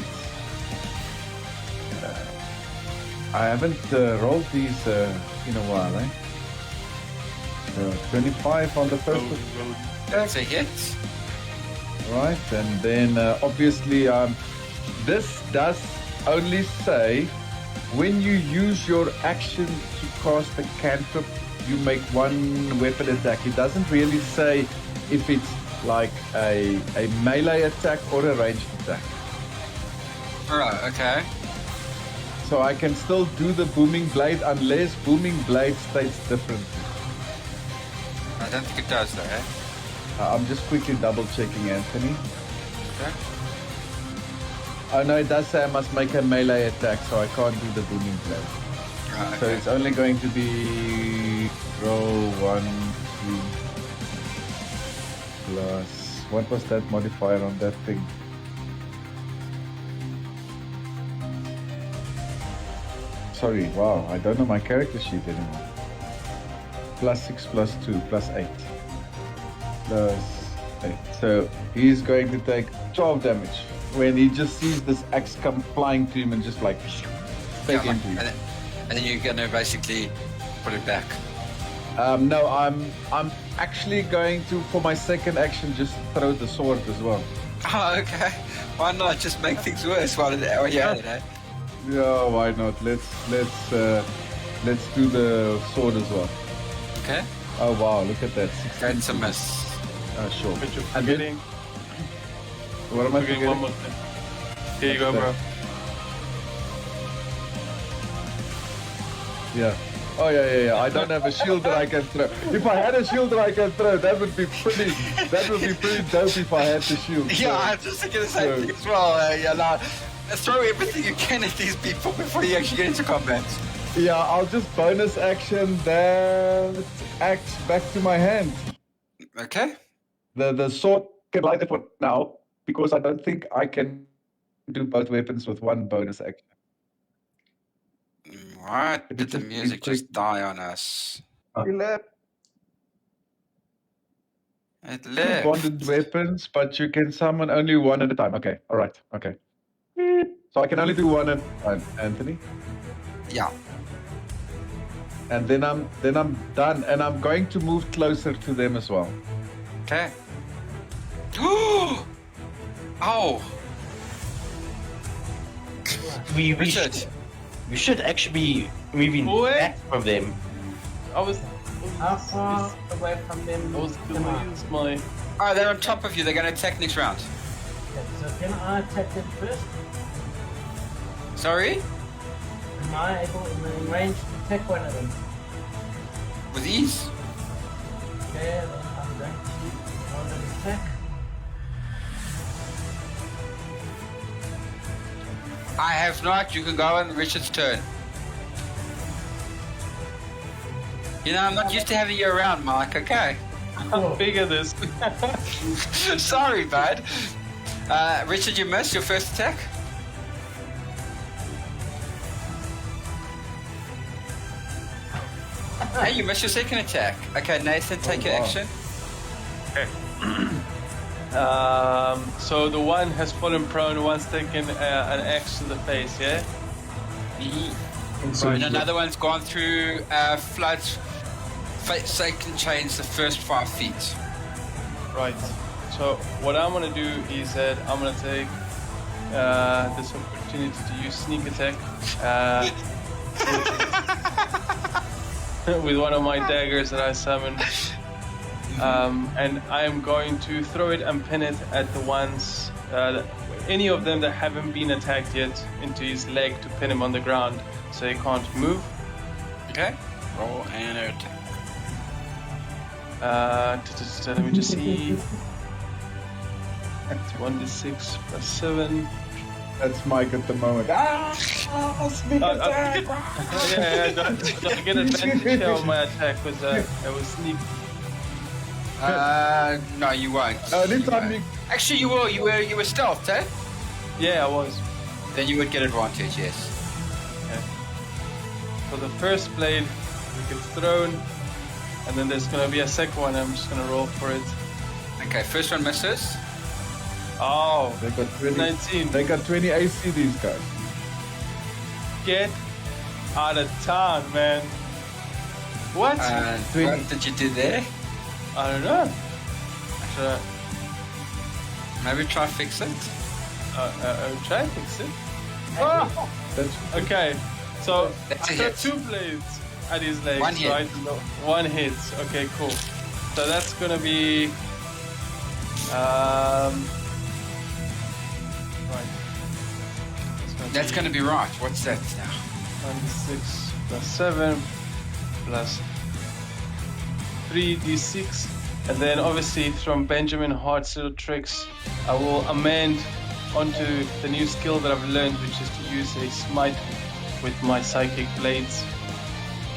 I haven't rolled these in a while, eh? 25 on the first That's a hit. right, and then obviously this does only say when you use your action to cast a cantrip, you make 1 weapon attack. It doesn't really say if it's like a melee attack or a ranged attack. Alright, okay. So I can still do the booming blade unless booming blade states differently. I don't think it does though, eh? I'm just quickly double checking, Anthony. Okay. Oh no, it does say I must make a melee attack, so I can't do the booming blade. Right, So okay. it's only going to be roll 1, 2 plus. What was that modifier on that thing? Sorry, wow, I don't know my character sheet anymore. Plus 6 plus 2 plus 8. Plus 8. So he's going to take 12 damage when he just sees this axe come flying to him and just like take Yeah, into and, him. and then you're gonna basically put it back. No, I'm actually going to, for my second action, just throw the sword as well. Oh, okay. Why not just make things worse while you're at it, eh? Yeah, why not? Let's do the sword as well. Okay. Oh wow, look at that. 16. That's a miss. Sure. But you're And then- forgetting, What am I forgetting one forgetting? more thing. Here you go, bro. Yeah. Oh yeah. I don't have a shield that I can throw. If I had a shield that I can throw, that would be pretty dope if I had the shield. Yeah, So- I'm just thinking the same so- thing as well. Yeah, now, throw everything you can at these people before you actually get into combat. Yeah, I'll just bonus action that axe back to my hand. Okay. The sword can light it for now because I don't think I can do both weapons with one bonus action. Why did the just- music it just die on us? Two It left. bonded weapons, but you can summon only one at a time. Okay, all right, okay. So I can only do one at a time, Anthony. Yeah. And then I'm done, and I'm going to move closer to them as well. Okay. Oh, We Richard. we should actually be moving What? back from them. I was How far away from them? I was am I? gonna use my. Oh, they're on top of you. They're going to attack next round. Okay, so can I attack them first? Sorry? Am I able in range to attack one of them? With ease. Okay, then I'm going to roll an attack. I have not. You can go on Richard's turn. You know, I'm not used to having you around, Mike. Okay. How big is this? Sorry, bud. Richard, you missed your first attack. Hey, you missed your second attack. Okay, Nathan, take your wow. action. Okay. So the one has fallen prone, one's taken an axe to the face, yeah? And another one's gone through Flood's Forsaken Chains the first 5 feet. Right. So what I'm gonna do is that I'm gonna take this opportunity to use sneak attack with one of my daggers that I summoned. And I'm going to throw it and pin it at the ones, any of them that haven't been attacked yet, into his leg to pin him on the ground so he can't move. Okay. Roll and attack. Let me just see. It's 1d6 plus 7. That's Mike at the moment. Sneak attack! Yeah, I get advantage here on my attack because I was sneak. No, you won't. This time you... Actually, you were stealthed, eh? Yeah, I was. Then you would get advantage, yes. Okay. So the first blade gets thrown, and then there's gonna be a second one. I'm just gonna roll for it. Okay, first one misses. Oh, They got 20, 19. They got 20 AC, these guys. Get out of town, man. What? What did you do there? I don't know. Should Maybe try fix it. I'll try and fix it. Ah! That's Okay, so That's a I got hit. 2 blades at his legs, One hit. right? No, 1 hit. Okay, cool. So that's gonna be right. That's going to be right. What's that now? 1d6 plus 7 plus 3d6, and then obviously from Benjamin Hart's little tricks, I will amend onto the new skill that I've learned, which is to use a smite with my psychic blades.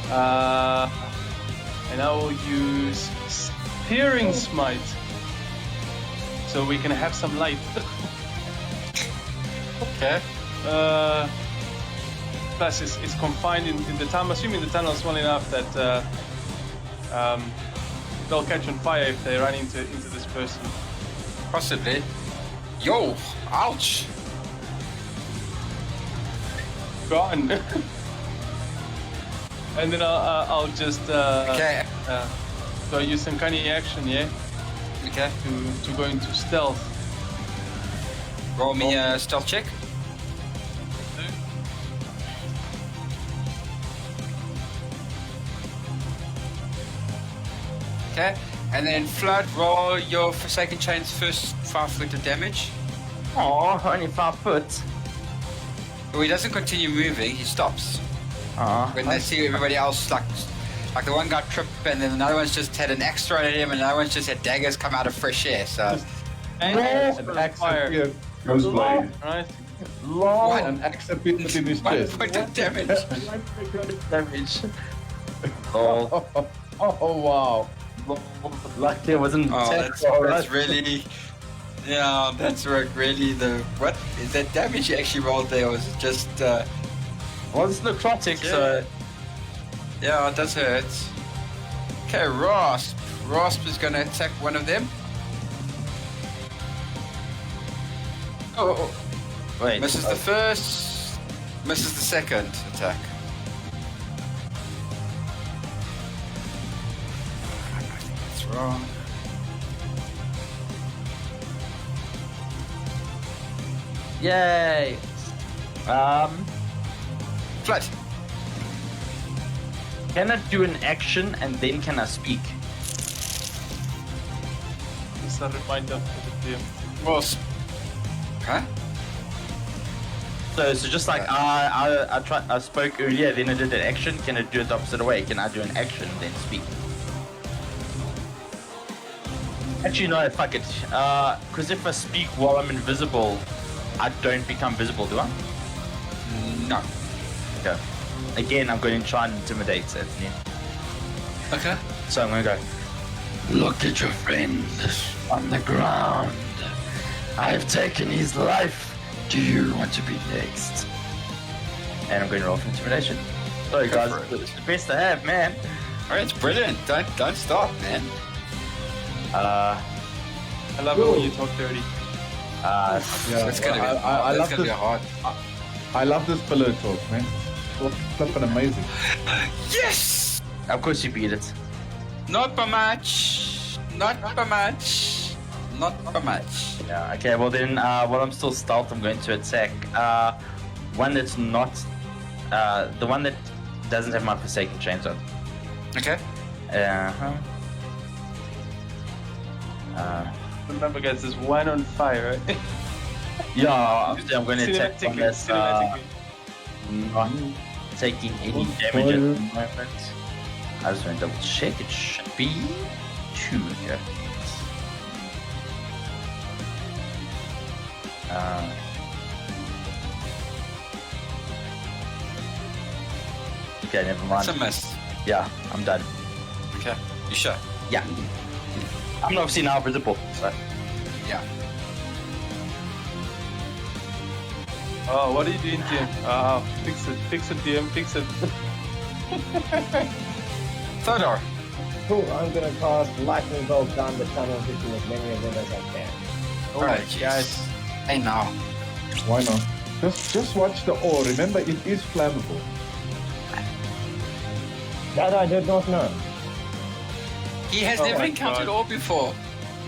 And I will use Spearing Smite, so we can have some light. Okay. Plus, it's confined in the tunnel. I'm assuming the tunnel is small enough that they'll catch on fire if they run into this person. Possibly. Yo! Ouch! Gone. And then I'll just Okay. so I use some cunning action, yeah, Okay. to go into stealth. Roll me a stealth check. Okay. And then Flood, roll your Forsaken Chain's first 5 foot of damage. Oh, only 5 foot. Well, he doesn't continue moving, he stops. Oh, When they see everybody else, like the one got tripped, and then another one's just had an axe thrown at him, and another one's just had daggers come out of fresh air. So And An axe fire. appeared. Ghost blade. Right. An axe appeared in his 1 chest. point of damage. damage. Oh, Oh, wow. lucky it wasn't. Oh, technical, that's right? really, yeah, that's really the what is that damage you actually rolled there? Was it just Well, it's necrotic, so yeah, it does hurt. Okay, Rasp. Rasp is gonna attack one of them. Oh, wait. misses the first, misses the second attack. I think that's wrong. Yay. Flood. Can I do an action and then can I speak? It's a reminder for the DM. Rasp. Huh? So just like I spoke earlier, then I did an action. Can I do it the opposite way? Can I do an action then speak? Actually, no. Fuck it. Because if I speak while I'm invisible, I don't become visible, do I? No. Okay. Again, I'm going to try and intimidate Anthony. Okay. So I'm going to go. Look at your friend on the ground. I've taken his life. Do you want to be next? And I'm going to roll for intimidation. Sorry, Go guys. for it. It's the best I have, man. All right, it's brilliant. Don't stop, man. I love it when you talk dirty. Yeah, It's gonna be I hard. love It's gonna be this. hard. I love this pillow talk, man. It's flipping amazing. Yes! Of course you beat it. Not by much. Not by much. Not by much. Yeah, okay, well then, while I'm still stealth, I'm going to attack one that's not, the one that doesn't have my Forsaken Chainsaw. Okay. Remember, guys, there's one on fire. Yeah, obviously I'm going to attack one that's Cinematically. not taking any damage at the moment. I was going to double check, it should be 2 here. Okay, never mind. It's a miss. Yeah, I'm done. Okay. You sure? Yeah. I'm obviously now visible, so. Yeah. Oh, what are you doing, DM? Fix it, DM, fix it. Theodore. Cool, I'm gonna cast lightning bolt down the tunnel, hitting as many of them as I can. Alright, guys. Hey now. Why not? Just watch the ore. Remember, it is flammable. That I did not know. He has Oh never my encountered God. all before.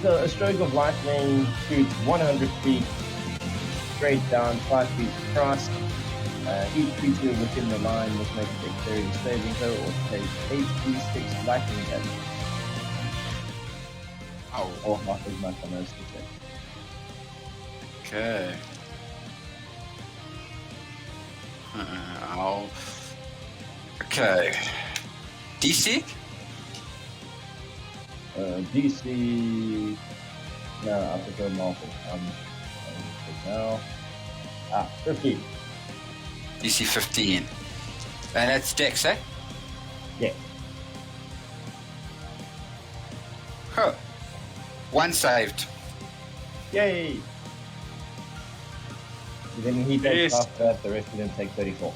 So a stroke of lightning shoots 100 feet straight down, 5 feet across. Each creature within the line must make a dexterity saving throw or take 8d6 lightning damage, Oh. or half as much on those d6. Okay. Ow. Okay. DC? DC. No, I prefer Marvel. Now. 15. DC 15. And that's Dex, eh? Yeah. Huh. One saved. Yay! Then he takes Yes. after that, the rest of them take 34.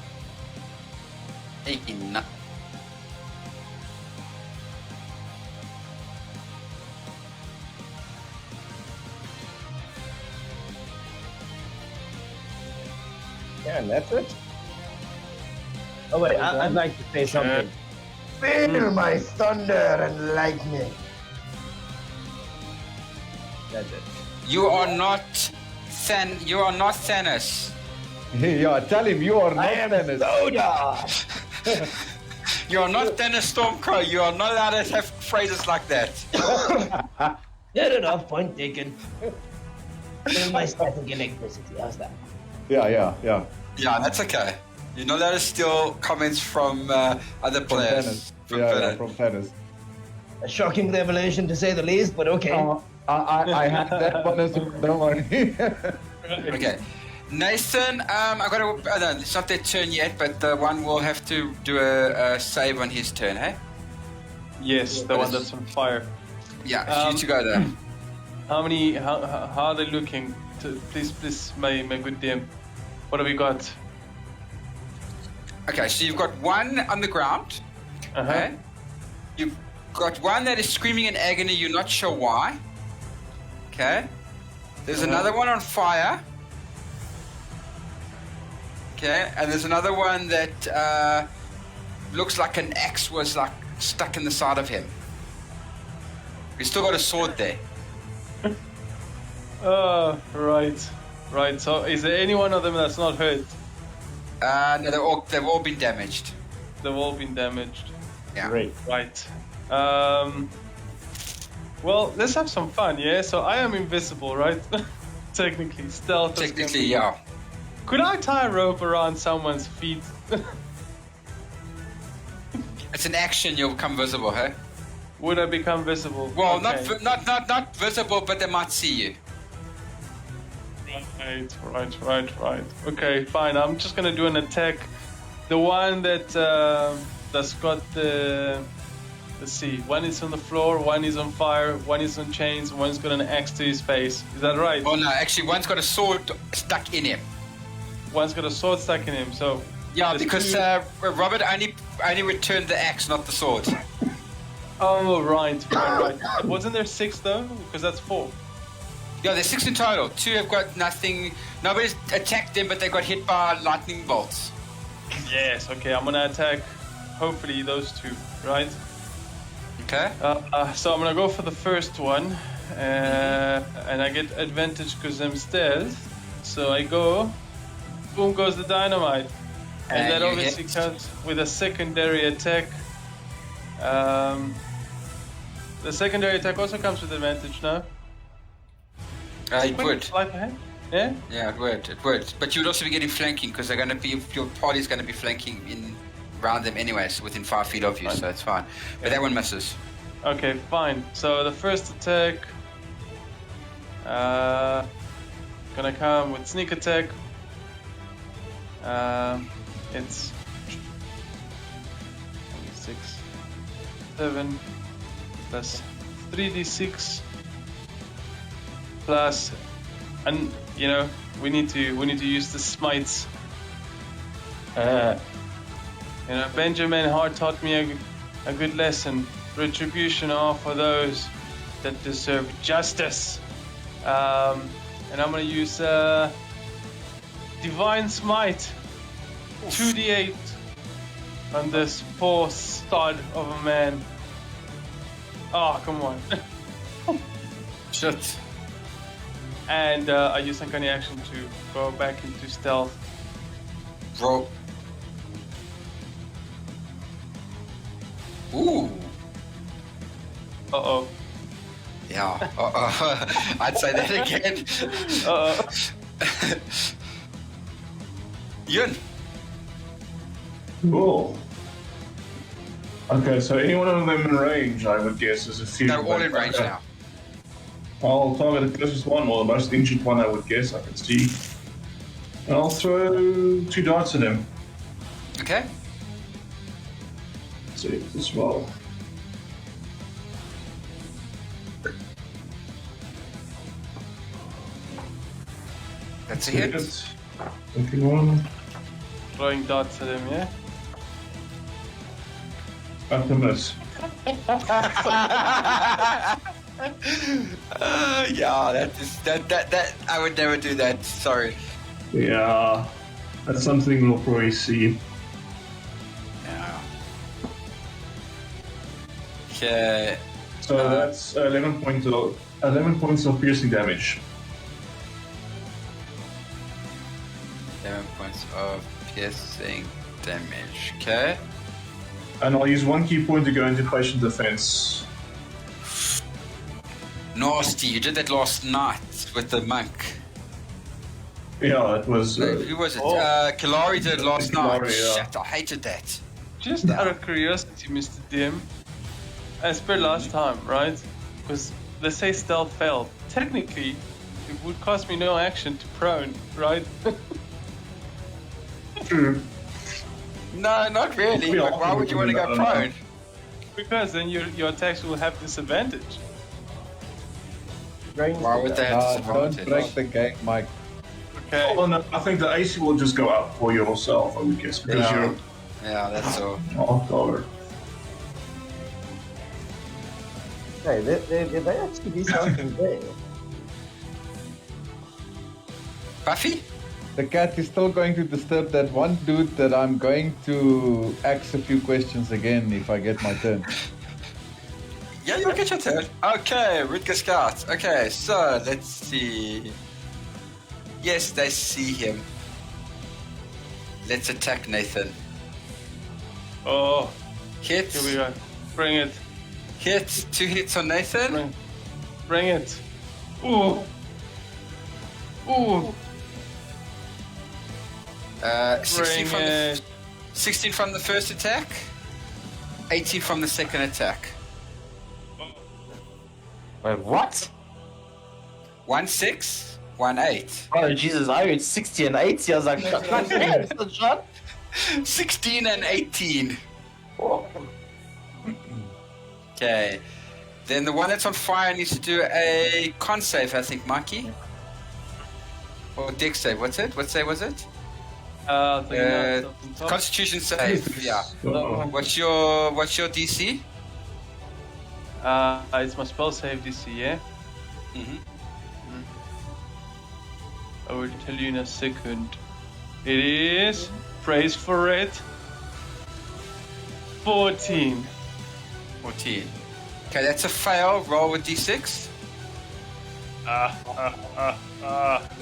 Enough. Yeah, and that's it. Oh wait, I'd like to say something. Feel my thunder and lightning. That's it. You are not You are not Thanos. Yeah, tell him you are not Thanos. Soda! You are not Thanos Stormcrow. You are not allowed to have phrases like that. Fair enough, point taken. Feel my static electricity, how's that? Yeah. Yeah, that's okay. You're not allowed to steal comments from other From players. Thanos. From Yeah, Thanos. from Thanos. A shocking revelation to say the least, but okay. I had that one as well. Don't worry. Okay. Nathan, I got to. No, it's not their turn yet, but the one will have to do a save on his turn, hey? Yes, the one that's on fire. Yeah, you to go there. How are they looking? Please, my good DM. What have we got? Okay, so you've got one on the ground. Okay. You've got one that is screaming in agony, you're not sure why. Okay. There's another one on fire. Okay, and there's another one that looks like an axe was like stuck in the side of him. He's still got a sword there. Right. So, is there any one of them that's not hurt? No, they've all been damaged. They've all been damaged. Yeah. Great. Right. Well, let's have some fun, yeah? So I am invisible, right? Technically, stealth. as Technically, can be. yeah. Could I tie a rope around someone's feet? It's an action. You'll become visible, hey? Would I become visible? Well, Okay. not visible, but they might see you. Right. Okay, fine. I'm just gonna do an attack. The one that's got the. Let's see. One is on the floor. One is on fire. One is on chains. One's got an axe to his face. Is that right? Oh no, actually, one's got a sword stuck in him. One's got a sword stuck in him. So. Yeah, there's because two- Robert only returned the axe, not the sword. Oh, right. Wasn't there 6 though? Because that's 4. Yeah, there's 6 in total. 2 have got nothing. Nobody's attacked them, but they got hit by lightning bolts. Yes, okay, I'm gonna attack, hopefully, those 2, right? Okay. So I'm gonna go for the first one, and I get advantage because I'm stealth. So I go, boom goes the dynamite. And that you obviously hit. comes with a secondary attack. The secondary attack also comes with advantage now. It would. Sleight of hand? Yeah? Yeah, it would. It would. But you would also be getting flanking because they're going to be. Your party's going to be flanking in around them anyways, within 5 feet of you, so it's fine. But that one misses. Okay, fine. So the first attack, gonna come with sneak attack. It's 6, 7 plus 3d6 plus, and you know we need to use the smites. You know, Benjamin Hart taught me a good lesson. Retribution are for those that deserve justice. And I'm gonna use Divine Smite, 2d8 on this poor stud of a man. Oh, come on. Shit. And I use Uncanny Action to go back into stealth. Roll. Ooh. Uh-oh. Yeah. I'd say that again. Uh-oh. Yun. Cool. Okay, so any one of them in range, I would guess, is a few. They're all in range Okay. now. I'll target the closest one, or the most injured one, I would guess. I can see. And I'll throw 2 darts at him. Okay. Save as well. That's a hit. 21. Throwing darts at him, yeah? Back to miss. Yeah, that I would never do that. Sorry. Yeah, that's something we'll probably see. Yeah. Okay. So that's 11 points of piercing damage. 11 points of piercing damage. Okay. And I'll use 1 key point to go into patient defense. Nasty. You did that last night with the monk. Yeah, it was. Who was it? Kalari did it last night. Kalari, yeah. Shit, I hated that. Just out of curiosity, Mr. DM, as per last time, right? Because let's say stealth failed. Technically, it would cost me no action to prone, right? True. No, not really. We But all why would you want to go recommend that, prone? Because then your attacks will have disadvantage. Why would they have Don't disadvantage? break the game, Mike. Okay. Oh, no, I think the AC will just go up for yourself, I would guess, because Yeah. you're Yeah, that's all. off color. Hey, there actually be something there. Buffy? The cat is still going to disturb that one dude that I'm going to ask a few questions again if I get my turn. Yeah, you'll get your turn. Okay, Rutger Scout. Okay, so let's see. Yes, they see him. Let's attack Nathan. Oh, Hit. here we go. Bring it. Hit. 2 hits on Nathan. Bring it. Ooh. Ooh. 16 from Bring the 16 from the first attack. 18 from the second attack. Wait, what? 1 6, 1 8. Oh, Jesus, I heard 60 and 80. I was like, John? 16 and 18. Okay. Then the one that's on fire needs to do a con save, I think, Mikey. Or dex save. What's it? What save was it? Constitution. Constitution save. Yeah. Uh-oh. What's your DC? It's my spell save DC, yeah? Mhm. I will tell you in a second. It is, praise for it, 14. 14. Okay, that's a fail. Roll with D6.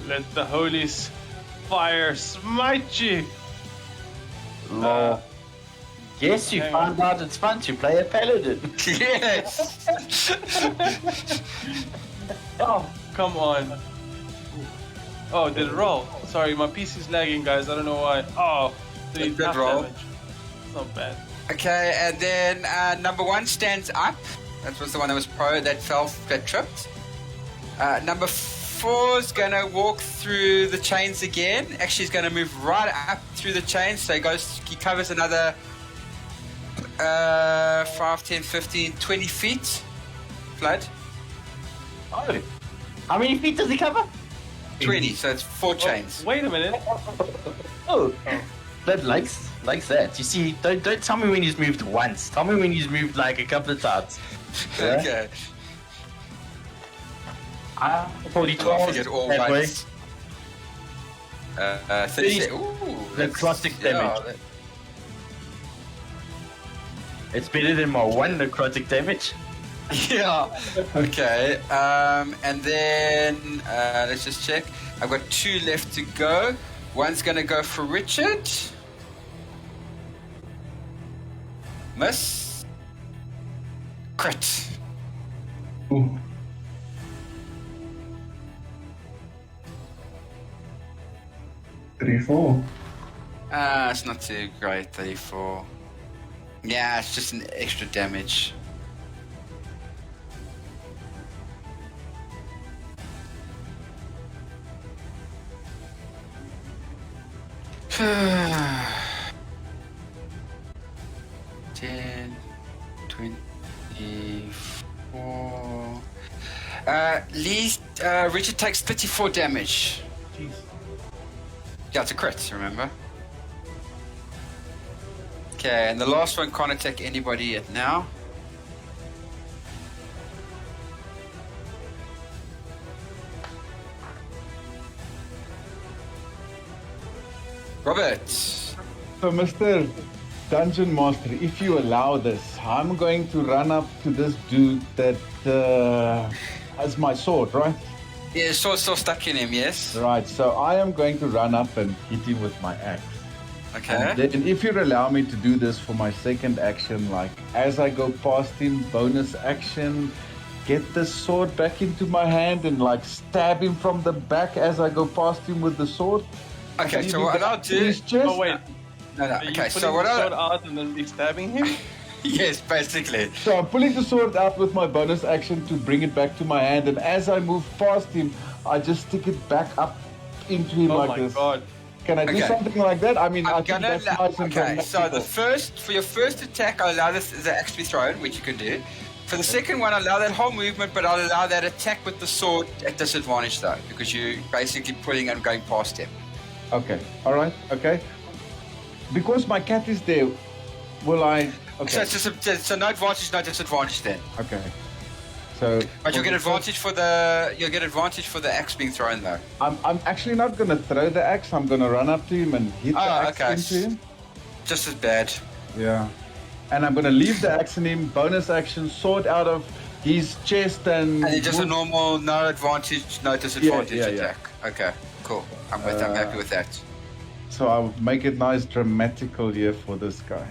Let the holy fire smite you. Lol. Yes, you hang found out it's fun to play a paladin. Yes. Oh, come on. Oh, did it roll? Sorry, my PC's lagging, guys. I don't know why. Oh, 3 Good half roll. damage. It's not bad. Okay, and then number 1 stands up. That was the one that was that tripped. Number 4 is gonna walk through the chains again. Actually, he's gonna move right up through the chains. So he covers another 5, 10, 15, 20 feet. Flood. Oh. How many feet does he cover? 20, so it's 4 chains. Wait a minute. Oh. That likes that. You see, don't tell me when he's moved once. Tell me when he's moved like a couple of times. Yeah? Okay. Probably I 12. figured all that way. once. 36. Ooh, Necrotic yeah, damage. It's better than my 1 necrotic damage. Yeah. Okay. And then let's just check. I've got 2 left to go. One's gonna go for Richard. Miss. Crit. Ooh. Three, 4. It's not too great. 34. Yeah, it's just an extra damage. Ten, 24. Richard takes 34 damage. Jeez. Yeah, it's a crit, remember? Okay, and the last one can't attack anybody yet now. Robert. So, Mr. Dungeon Master, if you allow this, I'm going to run up to this dude that has my sword, right? Yeah, sword's still stuck in him, yes? Right, so I am going to run up and hit him with my axe. Okay. And then if you allow me to do this for my second action, like as I go past him, bonus action, get the sword back into my hand and like stab him from the back as I go past him with the sword. Okay, Can you so do what that I'll to do... his chest? Oh, wait. No, Are you okay, putting so what the sword I'll... out and then be stabbing him? Yes, basically. So I'm pulling the sword out with my bonus action to bring it back to my hand, and as I move past him, I just stick it back up into him Oh like my this. god. Can I do Okay. something like that? I mean, I I'm think gonna that's allow... nice and Okay, so the grammatical. for your first attack, I'll allow the axe to be thrown, which you can do. For the second one, I'll allow that whole movement, but I'll allow that attack with the sword at disadvantage, though, because you're basically pulling and going past him. Okay, all right, okay. Because my cat is there, will I? So Okay, it's just so no advantage, no disadvantage then. okay. So, But you'll get advantage for the axe being thrown though. I'm actually not gonna throw the axe. I'm gonna run up to him and hit the Oh, axe okay. into him. Just as bad. Yeah. And I'm gonna leave the axe in him. Bonus action, sword out of his chest and. And then just a move- normal, no advantage, no disadvantage yeah. attack. Okay, cool. I'm happy with that. So I'll make it nice dramatical here for this guy.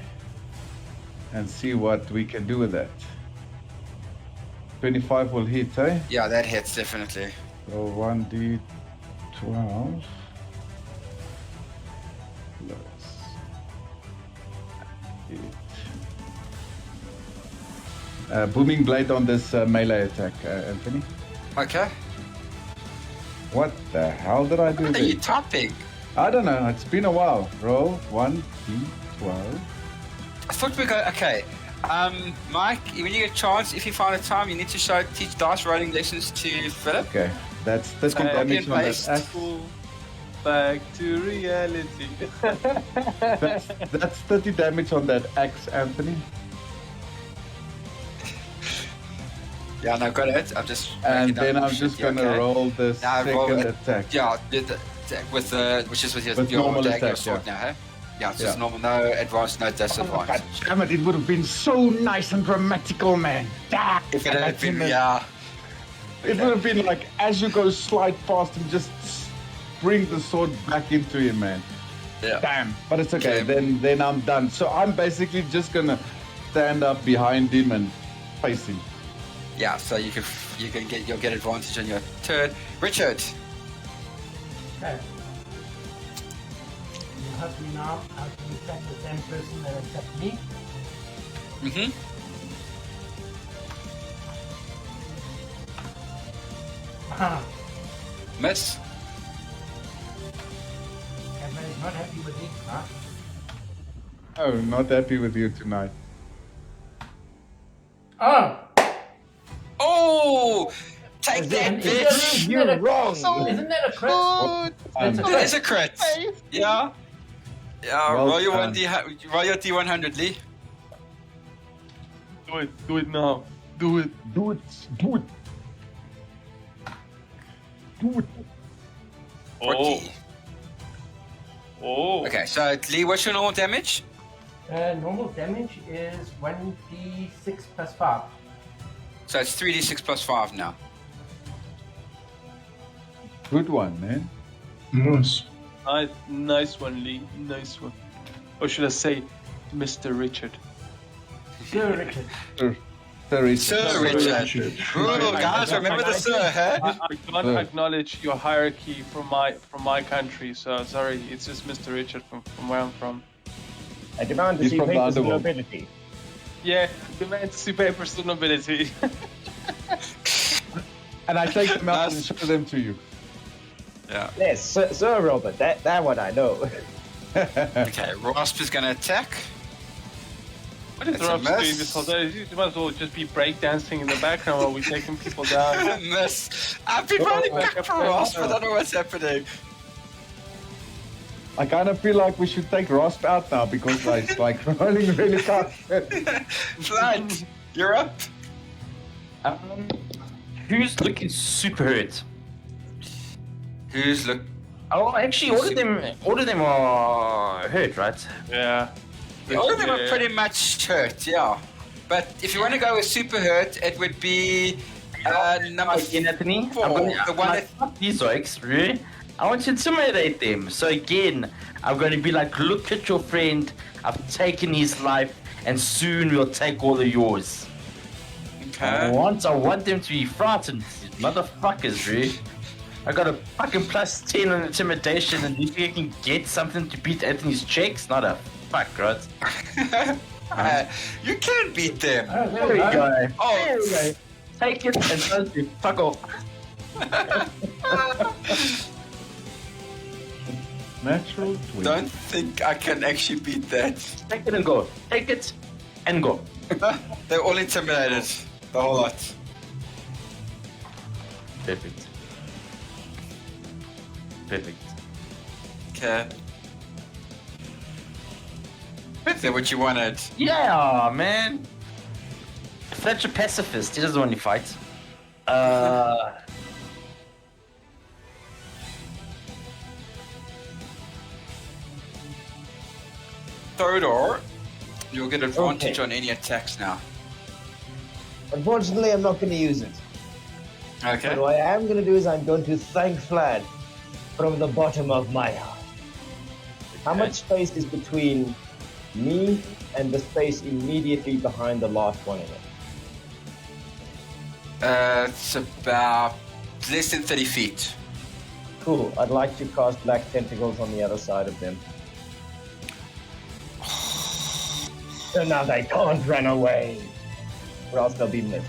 And see what we can do with that. 25 will hit, eh? Yeah, that hits definitely. So 1d12 plus 8. Booming blade on this melee attack, Anthony. Okay. What the hell did I do What are you there? typing? I don't know, it's been a while. Roll 1d12. I thought we go. Okay. Mike, when you get a chance, if you find a time, you need to teach dice rolling lessons to Philip. Okay, that's 30 Copy damage and on paste. that axe. Back to reality. That's 30 damage on that axe, Anthony. Yeah, no, got it. I'm just. And breaking down then the I'm shit just here, gonna okay? roll the Now second roll it. attack. Yeah, with which is with your, With your normal dagger attack, sword yeah. now, hey? Yeah, it's just Yeah. normal, no advanced, no Oh, God disadvantage. damn it, it would have been so nice and dramatical, man. If it had That's been, in the- yeah. It would have been like, as you go slide past him, just bring the sword back into him, man. Yeah. Damn. But it's okay, Okay. then I'm done. So I'm basically just gonna stand up behind him and face him. Yeah, so you'll get advantage on your turn. Richard. Okay. You have me now. I can attack the same person that attacked me. Mm-hmm. Miss. Everybody's not happy with it, huh? Oh, not happy with you tonight. Oh! Oh! Take Is that, it- bitch! You're wrong. Isn't that a crit? That's a It is a crit. Yeah. Yeah, Well roll your done. roll your D100, Lee. Do it now. Do it. Do it. Do it. Do it. 40. Oh. Okay, so Lee, what's your normal damage? Normal damage is 1d6 plus 5. So it's 3d6 plus 5 now. Good one, man. Nice. Nice one, Lee. Nice one. Or should I say, Mr. Richard? Sir Richard. Sorry. Sir Richard. Ooh, guys, remember the sir, huh? I can't acknowledge your hierarchy from my country, so sorry. It's just Mr. Richard from where I'm from. I demand to He's see from the papers of underworld. nobility. Yeah, demand to see papers to nobility. And I take them out and Nice. show them to you. Yeah. Yes, Sir Robert, that one I know. Okay, Rasp is gonna attack. What is It's a Rob doing mess. this whole day? You might as well just be breakdancing in the background while we're taking people down. Miss. I've been running back for Rasp, I don't know what's happening. I kind of feel like we should take Rasp out now because like, it's like rolling really fast. Right, you're up. Who's looking super hurt? Who's look? Oh, actually, all of them are hurt, right? Yeah. All of them are pretty much hurt, yeah. But if you want to go with super hurt, it would be number Again, Anthony, four, the one that. fuck these oaks, really. I want to intimidate them. So again, I'm going to be like, look at your friend. I've taken his life, and soon we'll take all of yours. I Okay. want them to be frightened, motherfuckers, really. I got a fucking plus 10 on intimidation, and if you can get something to beat Anthony's checks, not a fuck, right? You can't beat them. Oh, There we go. Oh, There we go. Take it and don't you fuck off. Natural 20. don't think I can actually beat that. Take it and go. Take it and go. They're all intimidated. The whole lot. Perfect. Perfect. Okay. Is that what you wanted? Yeah, man. Such a pacifist. He doesn't want to fight. Thodor, you'll get advantage Okay. on any attacks now. Unfortunately, I'm not going to use it. Okay. But what I am going to do is I'm going to thank Vlad from the bottom of my heart. How much space is between me and the space immediately behind the last one in it? It's about less than 30 feet. Cool. I'd like to cast black tentacles on the other side of them. So now they can't run away, or else they'll be missed.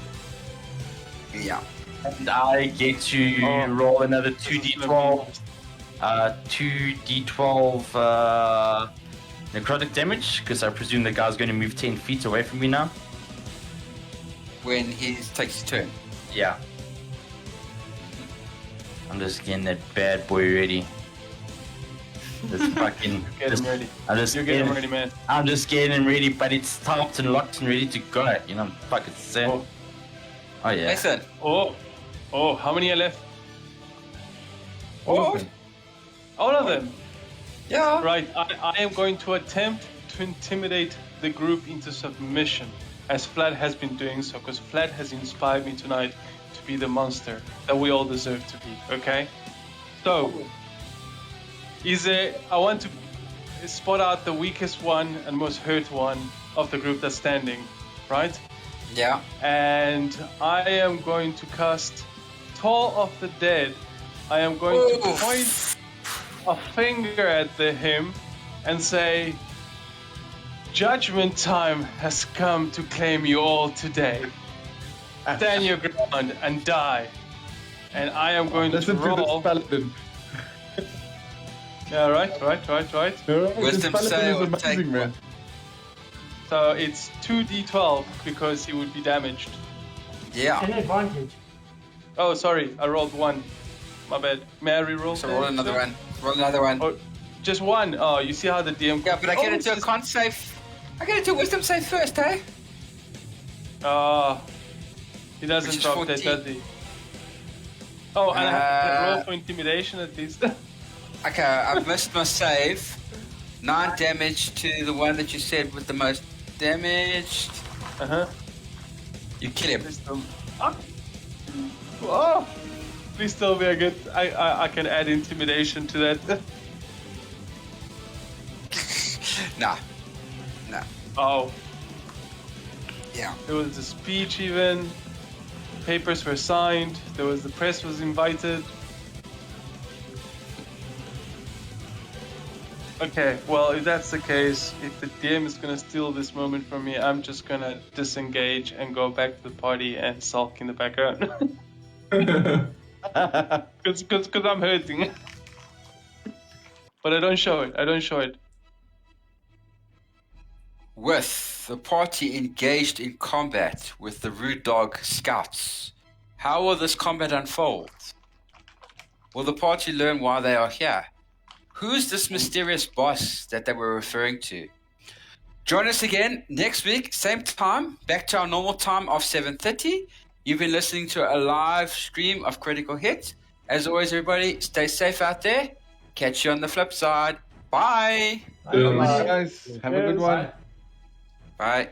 Yeah. And I get to roll another 2d12. 2d12 necrotic damage, because I presume the guy's going to move 10 feet away from me now. When he takes his turn. Yeah. I'm just getting that bad boy ready. This fucking. Get him ready. I'm just You get him getting- ready, man. I'm just getting him ready, but it's tapped and locked and ready to go. You know, I'm fucking saying. Oh yeah. Listen. Oh, how many are left? All of them. All of them. Yeah. Right, I am going to attempt to intimidate the group into submission, as Vlad has been doing so, because Vlad has inspired me tonight to be the monster that we all deserve to be, okay? So, I want to spot out the weakest one and most hurt one of the group that's standing, right? Yeah. And I am going to cast Toll of the Dead. I am going to point a finger at him and say, Judgment time has come to claim you all today. Stand your ground and die. And I am going Listen to to roll. this paladin. Yeah, right. Wisdom This paladin save is or take amazing, man. So it's 2d12 because he would be damaged. Yeah. An advantage. Oh, sorry, I rolled 1. My bad. May I reroll? So that? roll another one. Roll another one. Oh, just 1. Oh, you see how the DM... Yeah, but I get Oh, into a just- con save. I get into a wisdom save first, eh? He doesn't Which is drop that, 14. does he? Oh, and I have to roll for intimidation at least. Okay, I've missed my save. 9 damage to the one that you said with the most damaged. Uh-huh. You kill him. Please tell Oh! Please tell me I can add intimidation to that. Nah. Nah. Oh, Yeah. there was a speech even. Papers were signed. The press was invited. Okay, well, if that's the case, if the DM is gonna steal this moment from me, I'm just gonna disengage and go back to the party and sulk in the background. Because I'm hurting. But I don't show it. With the party engaged in combat with the Rude Dog Scouts, how will this combat unfold? Will the party learn why they are here? Who's this mysterious boss that they were referring to? Join us again next week, same time, back to our normal time of 7:30. You've been listening to a live stream of Critical Hit. As always, everybody, stay safe out there. Catch you on the flip side. Bye. Bye, guys. Have a good one. Bye. Bye.